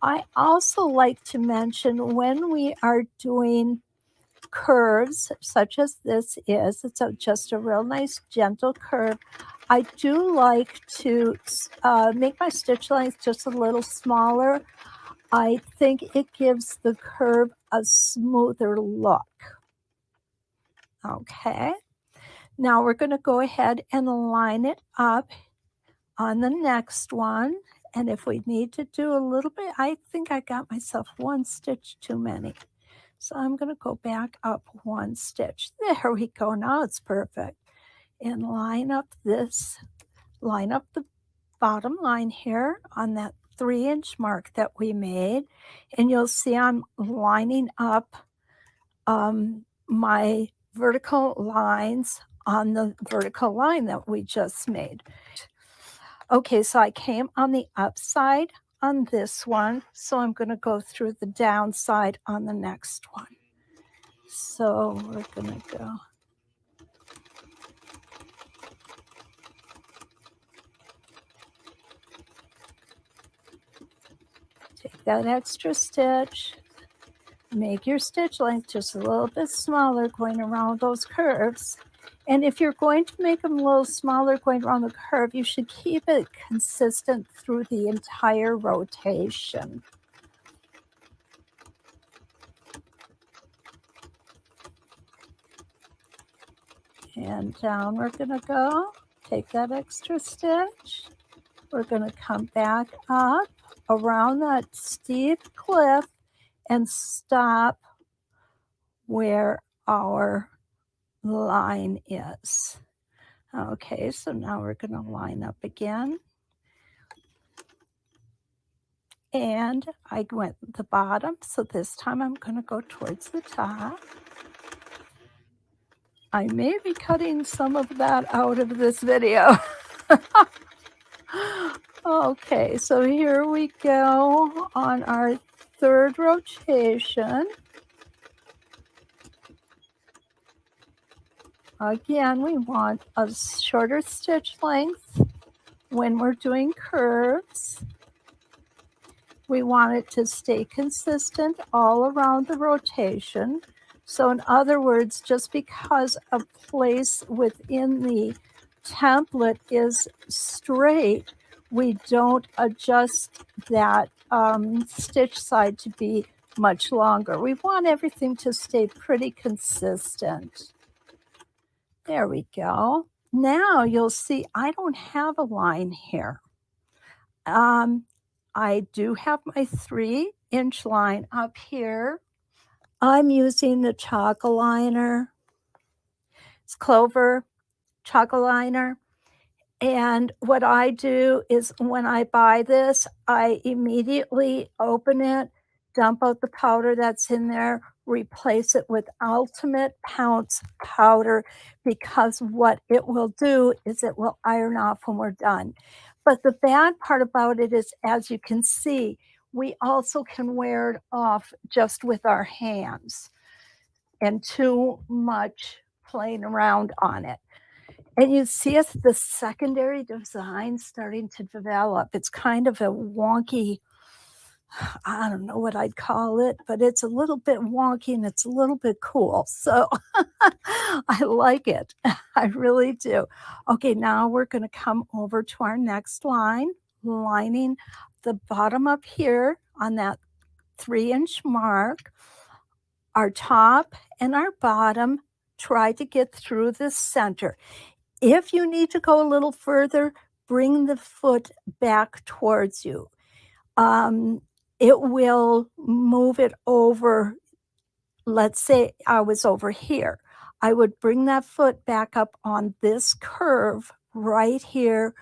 I also like to mention when we are doing curves, such as this is, it's just a real nice gentle curve. I do like to make my stitch length just a little smaller. I think it gives the curve a smoother look. Okay, now we're going to go ahead and line it up on the next one. And if we need to do a little bit, I think I got myself one stitch too many. So I'm going to go back up one stitch. There we go. Now it's perfect. And line up this, line up the bottom line here on that 3-inch mark that we made. And you'll see I'm lining up my vertical lines on the vertical line that we just made. Okay, so I came on the upside on this one, so I'm going to go through the downside on the next one. So we're going to go. Take that extra stitch, make your stitch length just a little bit smaller going around those curves. And if you're going to make them a little smaller going around the curve, you should keep it consistent through the entire rotation. And down we're going to go. Take that extra stitch. We're going to come back up around that steep cliff and stop where our line is. Okay, so now we're going to line up again. And I went the bottom, so this time I'm going to go towards the top. I may be cutting some of that out of this video. Okay, so here we go on our third rotation. Again, we want a shorter stitch length when we're doing curves. We want it to stay consistent all around the rotation. So in other words, just because a place within the template is straight, we don't adjust that stitch side to be much longer. We want everything to stay pretty consistent. There we go. Now you'll see I don't have a line here. I do have my 3-inch line up here. I'm using the chalk liner. It's Clover chalk liner. And what I do is when I buy this, I immediately open it, dump out the powder that's in there, replace it with Ultimate Pounce powder, because what it will do is it will iron off when we're done. But the bad part about it is, as you can see, we also can wear it off just with our hands and too much playing around on it. And you see as the secondary design starting to develop. It's kind of a wonky, I don't know what I'd call it, but it's a little bit wonky and it's a little bit cool. So I like it. I really do. Okay, now we're going to come over to our next line, lining the bottom up here on that 3-inch mark. Our top and our bottom try to get through the center. If you need to go a little further, bring the foot back towards you. It will move it over. Let's say I was over here. I would bring that foot back up on this curve right here,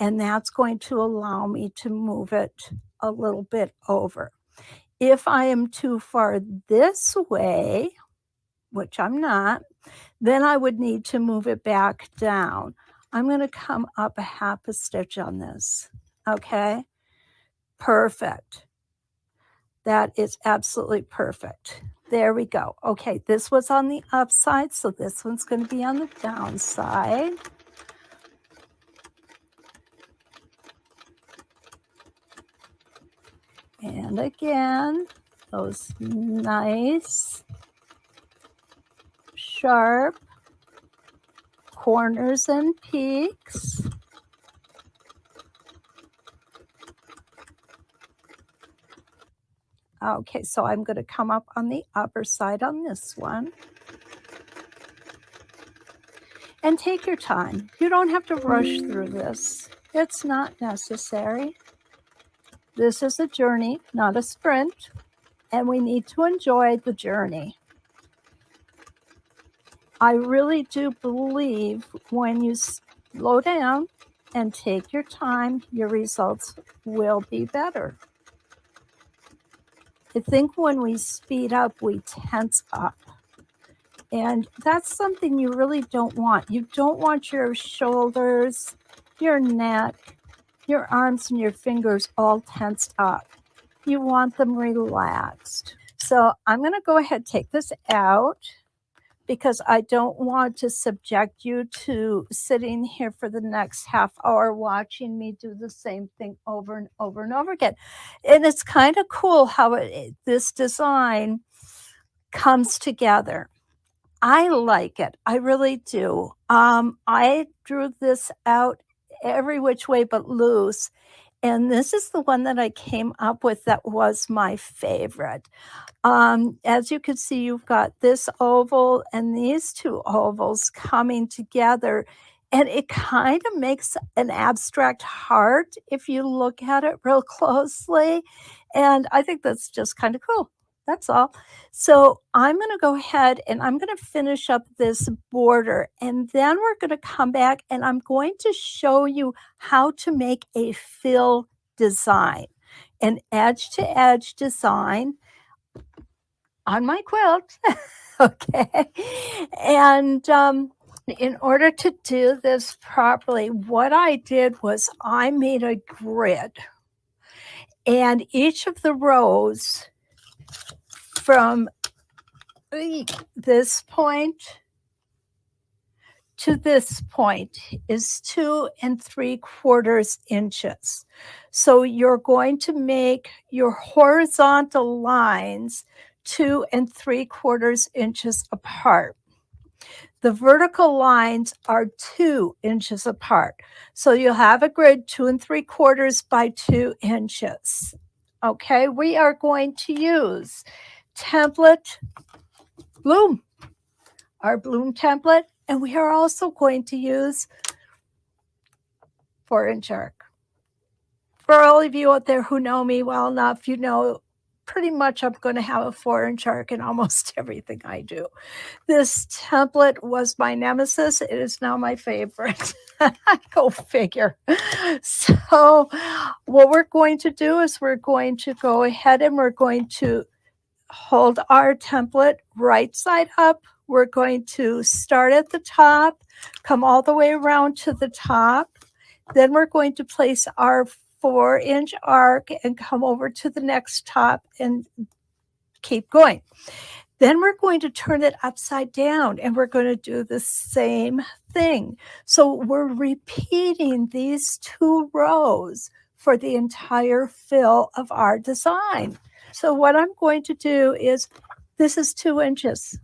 and that's going to allow me to move it a little bit over. If I am too far this way, which I'm not, then I would need to move it back down. I'm going to come up a half a stitch on this. Okay, perfect. That is absolutely perfect. There we go. Okay, this was on the upside, so this one's going to be on the downside. And again, those nice sharp corners and peaks. Okay, so I'm going to come up on the upper side on this one. And take your time. You don't have to rush through this. It's not necessary. This is a journey, not a sprint, and we need to enjoy the journey. I really do believe when you slow down and take your time, your results will be better. I think when we speed up, we tense up. And that's something you really don't want. You don't want your shoulders, your neck, your arms and your fingers all tensed up. You want them relaxed. So I'm going to go ahead and take this out, because I don't want to subject you to sitting here for the next half hour watching me do the same thing over and over and over again. And it's kind of cool how this design comes together. I like it. I really do. I drew this out every which way but loose. And this is the one that I came up with that was my favorite. As you can see, you've got this oval and these two ovals coming together, and it kind of makes an abstract heart if you look at it real closely. And I think that's just kind of cool. That's all. So I'm going to go ahead and I'm going to finish up this border, and then we're going to come back and I'm going to show you how to make a fill design, an edge-to-edge design on my quilt. Okay. And in order to do this properly, what I did was I made a grid, and each of the rows from this point to this point is 2 3/4 inches. So you're going to make your horizontal lines 2 3/4 inches apart. The vertical lines are 2 inches apart. So you'll have a grid 2 3/4 by 2 inches. Okay, we are going to use template bloom. Our bloom template And we are also going to use 4-inch arc. For all of you out there who know me well enough, you know pretty much I'm going to have a 4-inch arc in almost everything I do. This template was my nemesis. It is now my favorite. Go figure. So what we're going to do is we're going to go ahead and we're going to hold our template right side up. We're going to start at the top, come all the way around to the top. Then we're going to place our 4-inch arc and come over to the next top and keep going. Then we're going to turn it upside down and we're going to do the same thing. So we're repeating these 2 rows for the entire fill of our design. So what I'm going to do is, this is 2 inches.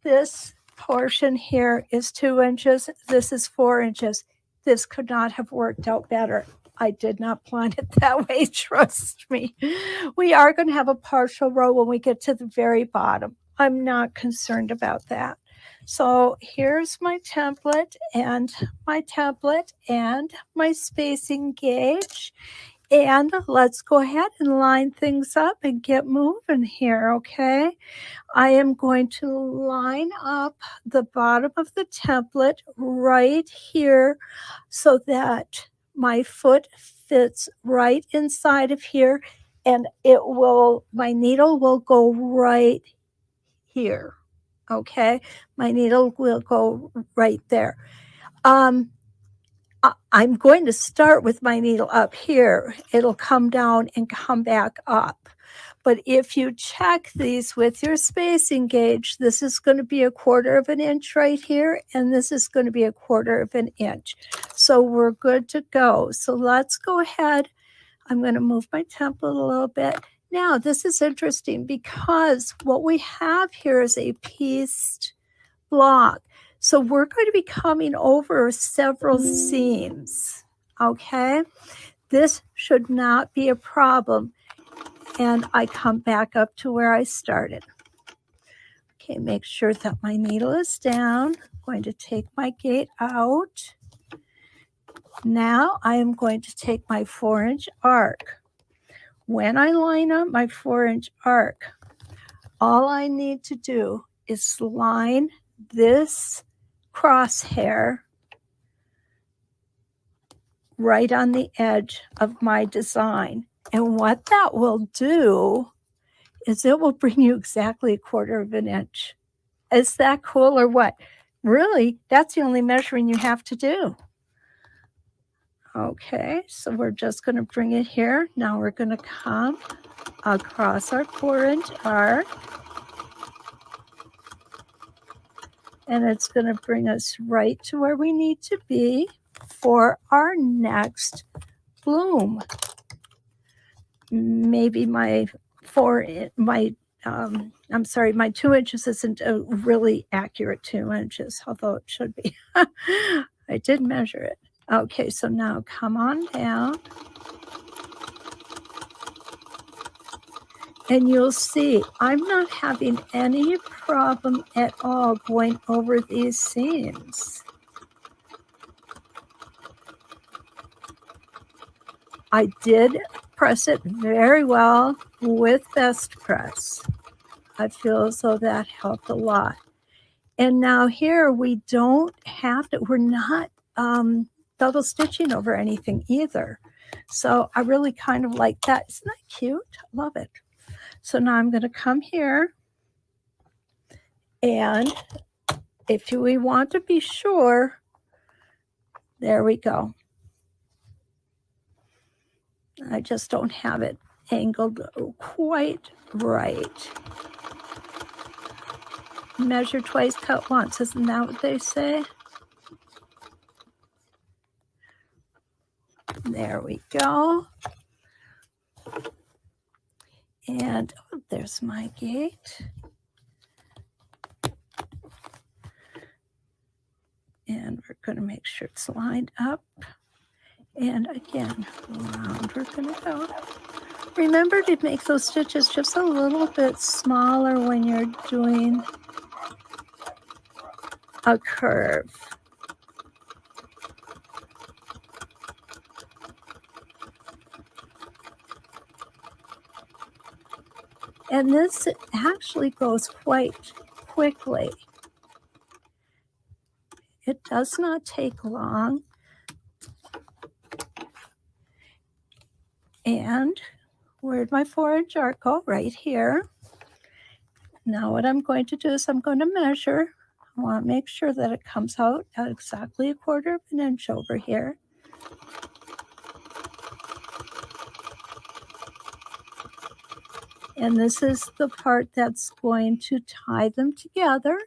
This portion here is 2 inches. This is 4 inches. This could not have worked out better. I did not plan it that way, trust me. We are going to have a partial row when we get to the very bottom. I'm not concerned about that. So here's my template and my spacing gauge. And let's go ahead and line things up and get moving here, okay? I am going to line up the bottom of the template right here so that my foot fits right inside of here, and my needle will go right here, okay? My needle will go right there. I'm going to start with my needle up here. It'll come down and come back up. But if you check these with your spacing gauge, this is going to be 1/4 of an inch right here, and this is going to be 1/4 of an inch. So we're good to go. So let's go ahead. I'm going to move my template a little bit. Now, this is interesting because what we have here is a pieced block. So we're going to be coming over several seams, okay? This should not be a problem. And I come back up to where I started. Okay, make sure that my needle is down. I'm going to take my gate out. Now I am going to take my 4-inch arc. When I line up my 4-inch arc, all I need to do is line this crosshair right on the edge of my design. And what that will do is it will bring you exactly 1/4 of an inch. Is that cool or what? Really, that's the only measuring you have to do. Okay, so we're just going to bring it here. Now we're going to come across our 4-inch arc. And it's going to bring us right to where we need to be for our next bloom. Maybe my 2 inches isn't a really accurate 2 inches, although it should be. I did measure it. Okay, so now come on down. And you'll see I'm not having any problem at all going over these seams. I did press it very well with Best Press. I feel as though that helped a lot. And now here we don't have to, we're not double stitching over anything either. So I really kind of like that. Isn't that cute? I love it. So now I'm going to come here, and if we want to be sure, there we go. I just don't have it angled quite right. Measure twice, cut once. Isn't that what they say? There we go. And there's my gate. And we're going to make sure it's lined up. And again, around we're going to go. Remember to make those stitches just a little bit smaller when you're doing a curve. And this actually goes quite quickly. It does not take long. And where'd my 4-inch arc go? Right here. Now what I'm going to do is I'm going to measure. I want to make sure that it comes out at exactly 1/4 of an inch over here. And this is the part that's going to tie them together.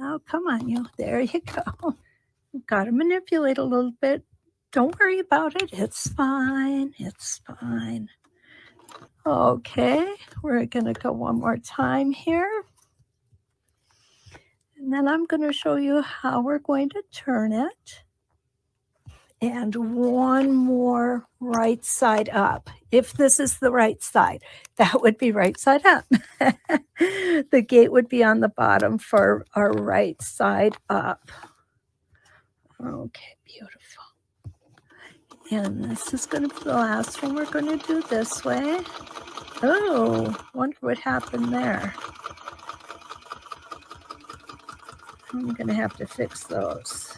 Oh, come on, you. There you go. Got to manipulate a little bit. Don't worry about it. It's fine. It's fine. Okay, we're going to go one more time here. And then I'm going to show you how we're going to turn it. And one more right side up. If this is the right side, that would be right side up. The gate would be on the bottom for our right side up. Okay, beautiful. And this is going to be the last one we're going to do this way. Oh, wonder what happened there. I'm going to have to fix those.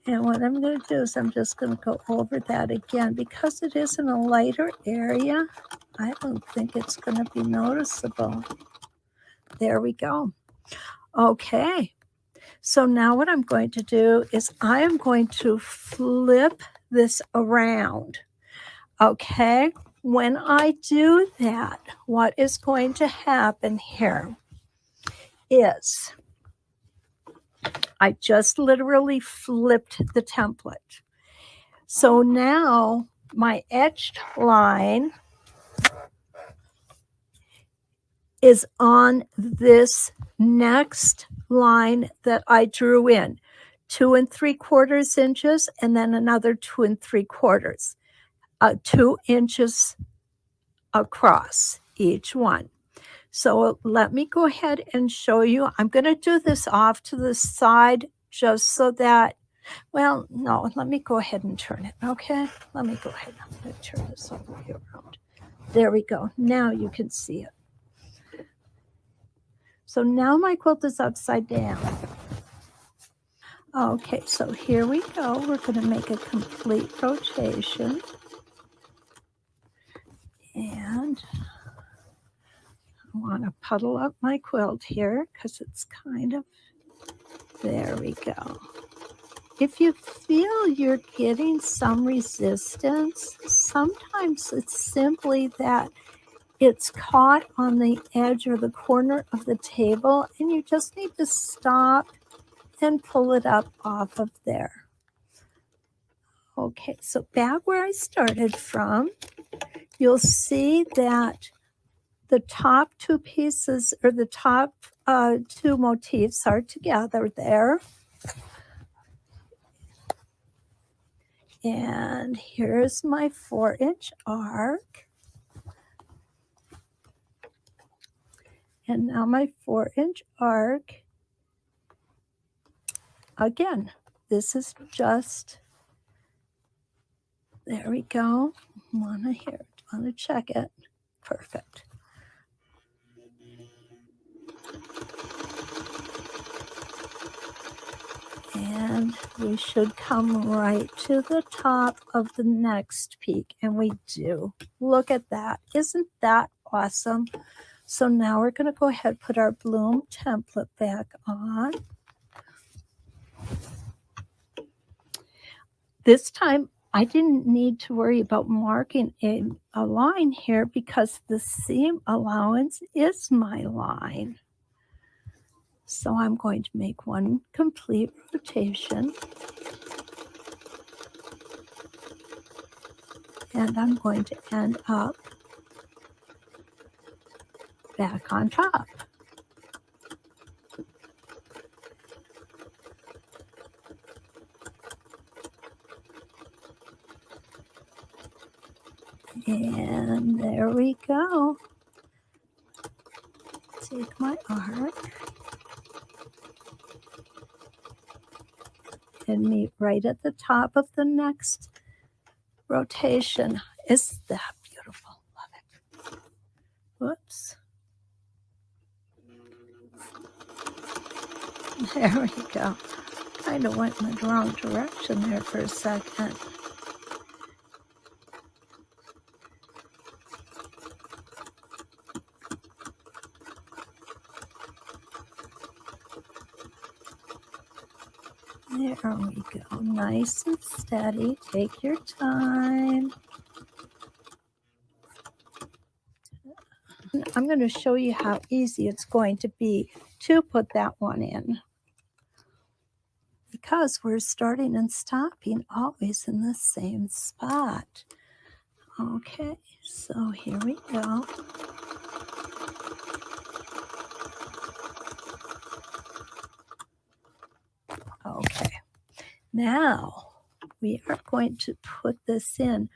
And what I'm going to do is I'm just going to go over that again. Because it is in a lighter area, I don't think it's going to be noticeable. There we go. Okay. So now what I'm going to do is I am going to flip this around. Okay. When I do that, what is going to happen here is I just literally flipped the template. So now my etched line is on this next line that I drew in, 2 3/4 inches, and then another 2 3/4, 2 inches across each one. So let me go ahead and show you. I'm going to do this off to the side just so that, well, no, let me go ahead and turn it, okay? Let me go ahead. I'm going to turn this over here around. There we go. Now you can see it. So now my quilt is upside down. Okay, so here we go. We're going to make a complete rotation. And I want to puddle up my quilt here because it's kind of, there we go. If you feel you're getting some resistance, sometimes it's simply that it's caught on the edge or the corner of the table and you just need to stop and pull it up off of there. Okay, so back where I started from, you'll see that the top 2 pieces or the top 2 motifs are together there. And here's my 4-inch arc. And now my 4-inch arc, again, this is just, there we go. Want to check it. Perfect. And we should come right to the top of the next peak. And we do. Look at that. Isn't that awesome? So now we're going to go ahead and put our bloom template back on. This time, I didn't need to worry about marking a line here because the seam allowance is my line. So I'm going to make one complete rotation. And I'm going to end up back on top. And there we go. Take my arc and meet right at the top of the next rotation. Is that beautiful? Love it. Whoops. There we go. Kind of went in the wrong direction there for a second. There we go. Nice and steady. Take your time. I'm going to show you how easy it's going to be to put that one in, because we're starting and stopping always in the same spot. Okay, so here we go. Okay, now we are going to put this in.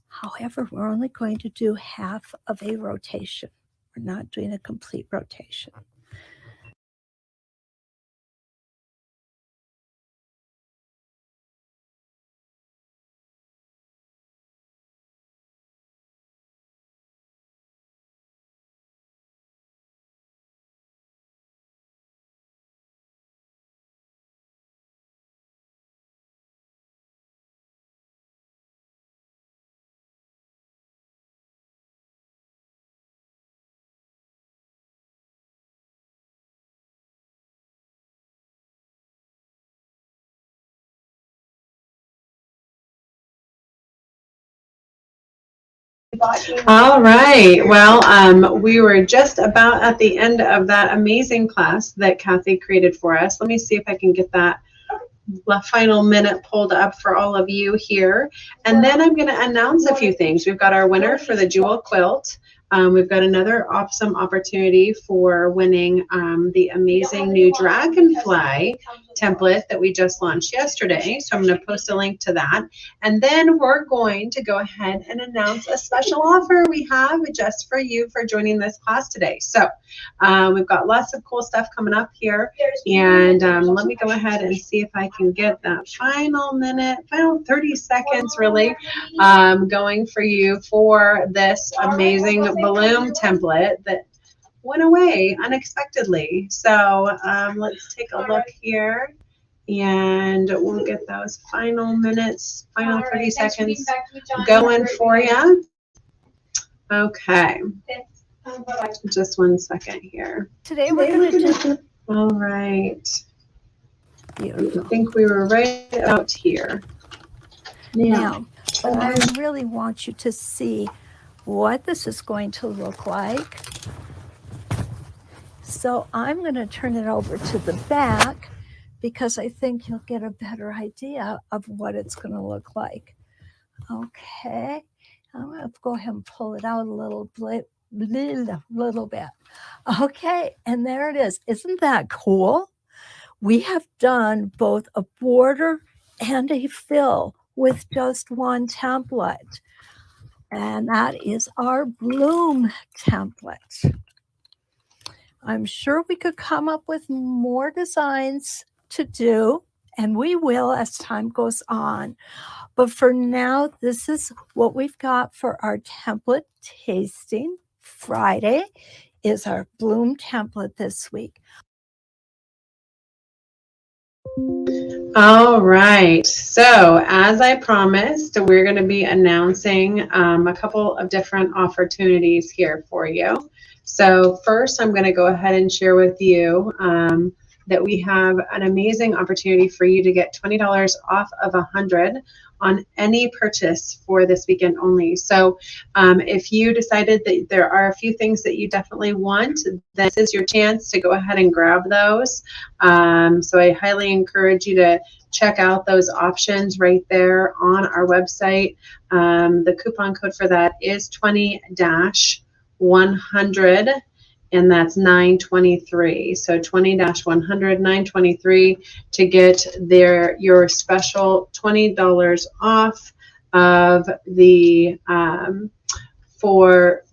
However, we're only going to do half of a rotation. We're not doing a complete rotation. All right. Well, we were just about at the end of that amazing class that Kathy created for us. Let me see if I can get that final minute pulled up for all of you here. And then I'm going to announce a few things. We've got our winner for the Jewel Quilt. We've got another awesome opportunity for winning the amazing new Dragonfly template that we just launched yesterday. So I'm going to post a link to that. And then we're going to go ahead and announce a special offer we have just for you for joining this class today. So we've got lots of cool stuff coming up here. And let me go ahead and see if I can get that final minute, final 30 seconds really going for you for this amazing balloon template that went away unexpectedly. So let's take a look here, and we'll get those final minutes, final 30 seconds going for you. Okay, just 1 second here. Today we're going to do. All right. Beautiful. I think we were right out here. Now, but I really want you to see what this is going to look like. So I'm going to turn it over to the back because I think you'll get a better idea of what it's going to look like. Okay, I'm going to go ahead and pull it out a little bit. Okay, and there it is. Isn't that cool? We have done both a border and a fill with just one template, and that is our bloom template. I'm sure we could come up with more designs to do, and we will as time goes on. But for now, this is what we've got for our template tasting. Friday is our bloom template this week. All right, so as I promised, we're going to be announcing a couple of different opportunities here for you. So first, I'm going to go ahead and share with you that we have an amazing opportunity for you to get $20 off of $100 on any purchase for this weekend only. So if you decided that there are a few things that you definitely want, this is your chance to go ahead and grab those. So I highly encourage you to check out those options right there on our website. The coupon code for that is 20-100, and that's 923. So 20-100, 923 to get your special $20 off of the for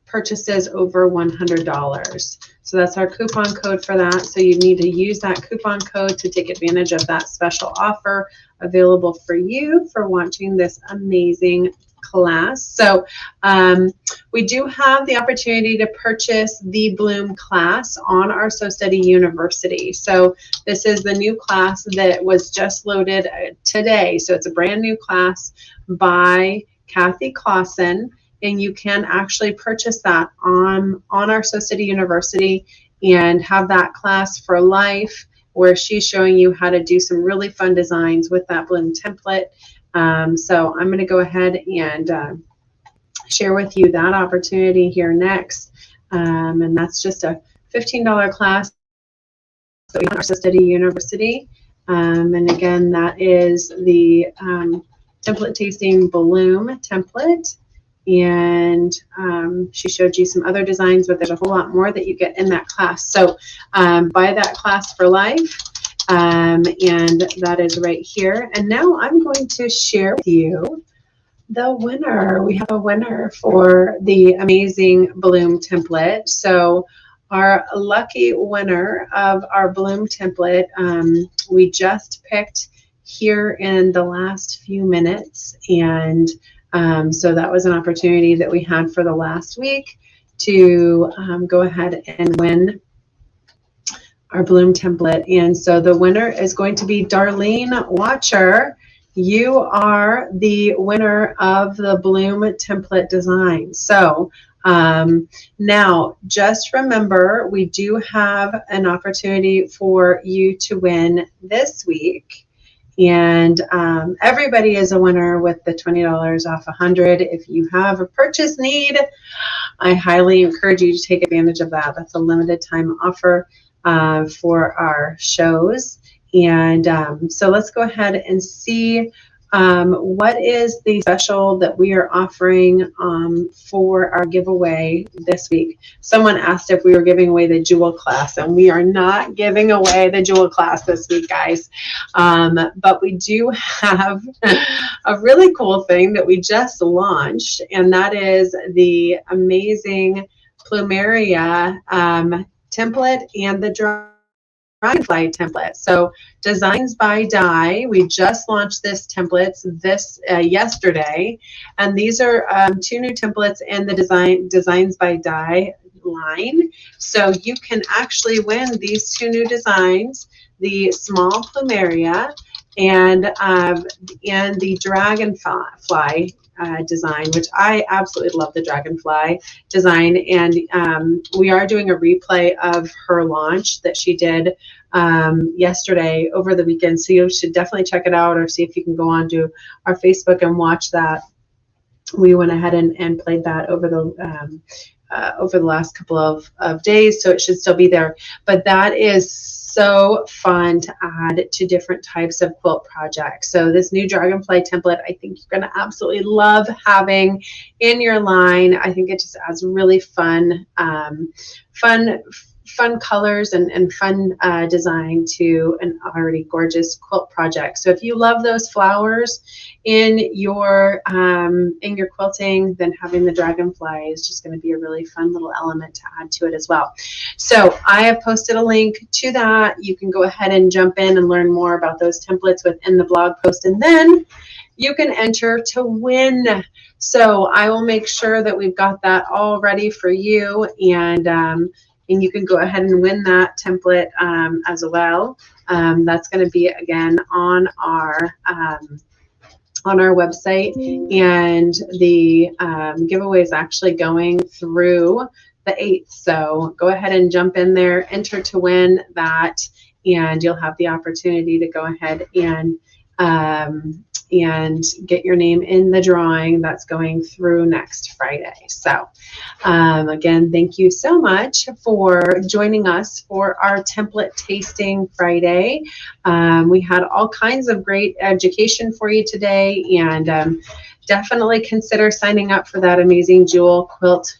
purchases over $100. So that's our coupon code for that. So you need to use that coupon code to take advantage of that special offer available for you for watching this amazing class. So we do have the opportunity to purchase the Bloom class on our So Study University. So this is the new class that was just loaded today. So it's a brand new class by Kathy CLAWSON, and you can actually purchase that on our So Study University and have that class for life, where she's showing you how to do some really fun designs with that Bloom template. So I'm going to go ahead and share with you that opportunity here next. And that's just a $15 class that we have at our So Study University. And again, that is the template tasting Bloom template. And she showed you some other designs, but there's a whole lot more that you get in that class. So buy that class for life. And that is right here. And now I'm going to share with you the winner. We have a winner for the amazing Bloom template. So our lucky winner of our Bloom template, we just picked here in the last few minutes. And so that was an opportunity that we had for the last week to go ahead and win our Bloom template. And so the winner is going to be Darlene Watcher. You are the winner of the Bloom template design. So now just remember, we do have an opportunity for you to win this week. And everybody is a winner with the $20 off 100. If you have a purchase need, I highly encourage you to take advantage of that. That's a limited time offer for our shows. And so let's go ahead and see what is the special that we are offering for our giveaway this week. Someone asked if we were giving away the Jewel class, and we are not giving away the Jewel class this week, guys. But we do have a really cool thing that we just launched, and that is the amazing Plumeria template and the Dragonfly template. So Designs by Die, we just launched this templates yesterday, and these are 2 new templates in the Designs by Die line. So you can actually win these 2 new designs, the small Plumeria and the Dragonfly design, which I absolutely love the Dragonfly design. And we are doing a replay of her launch that she did yesterday over the weekend. So you should definitely check it out, or see if you can go on to our Facebook and watch that. We went ahead and played that over the last couple of days, so it should still be there. But that is so fun to add to different types of quilt projects. So this new Dragonfly template, I think you're going to absolutely love having in your line. I think it just adds really fun colors and fun design to an already gorgeous quilt project. So if you love those flowers in your quilting, then having the Dragonfly is just going to be a really fun little element to add to it as well. So I have posted a link to that. You can go ahead and jump in and learn more about those templates within the blog post, and then you can enter to win. So I will make sure that we've got that all ready for you, and you can go ahead and win that template as well. That's going to be, again, on our website, and the giveaway is actually going through the 8th. So go ahead and jump in there, enter to win that, and you'll have the opportunity to go ahead and get your name in the drawing that's going through next Friday. So again, thank you so much for joining us for our Template Tasting Friday. We had all kinds of great education for you today, and definitely consider signing up for that amazing Jewel Quilt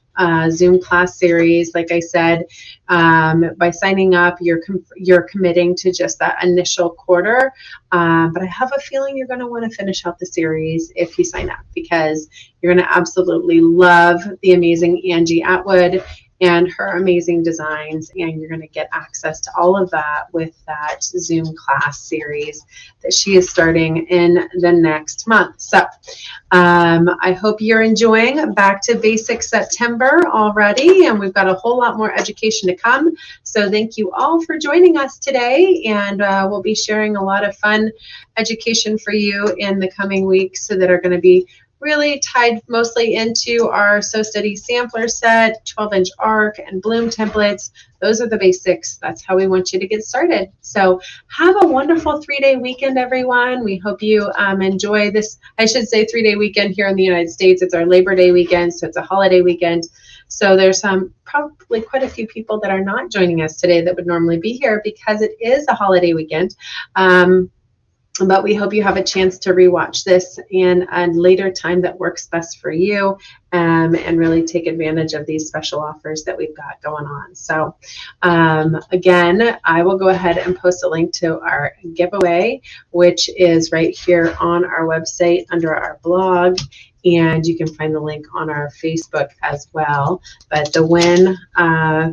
Zoom class series. Like I said, by signing up, you're committing to just that initial quarter. But I have a feeling you're going to want to finish out the series if you sign up, because you're going to absolutely love the amazing Angie Atwood and her amazing designs, and you're going to get access to all of that with that Zoom class series that she is starting in the next month. So I hope you're enjoying Back to Basics September already, and we've got a whole lot more education to come. So thank you all for joining us today, and we'll be sharing a lot of fun education for you in the coming weeks that are going to be really tied mostly into our So Steady sampler set, 12-inch arc, and bloom templates. Those are the basics. That's how we want you to get started. So have a wonderful 3-day weekend, everyone. We hope you enjoy this, I should say 3-day weekend here in the United States. It's our Labor Day weekend, so it's a holiday weekend. So there's probably quite a few people that are not joining us today that would normally be here because it is a holiday weekend. But we hope you have a chance to rewatch this in a later time that works best for you, and really take advantage of these special offers that we've got going on. So again, I will go ahead and post a link to our giveaway, which is right here on our website under our blog. And you can find the link on our Facebook as well. But the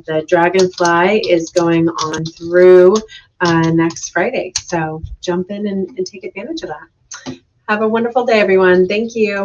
the Dragonfly is going on through next Friday. So jump in and take advantage of that. Have a wonderful day, everyone. Thank you.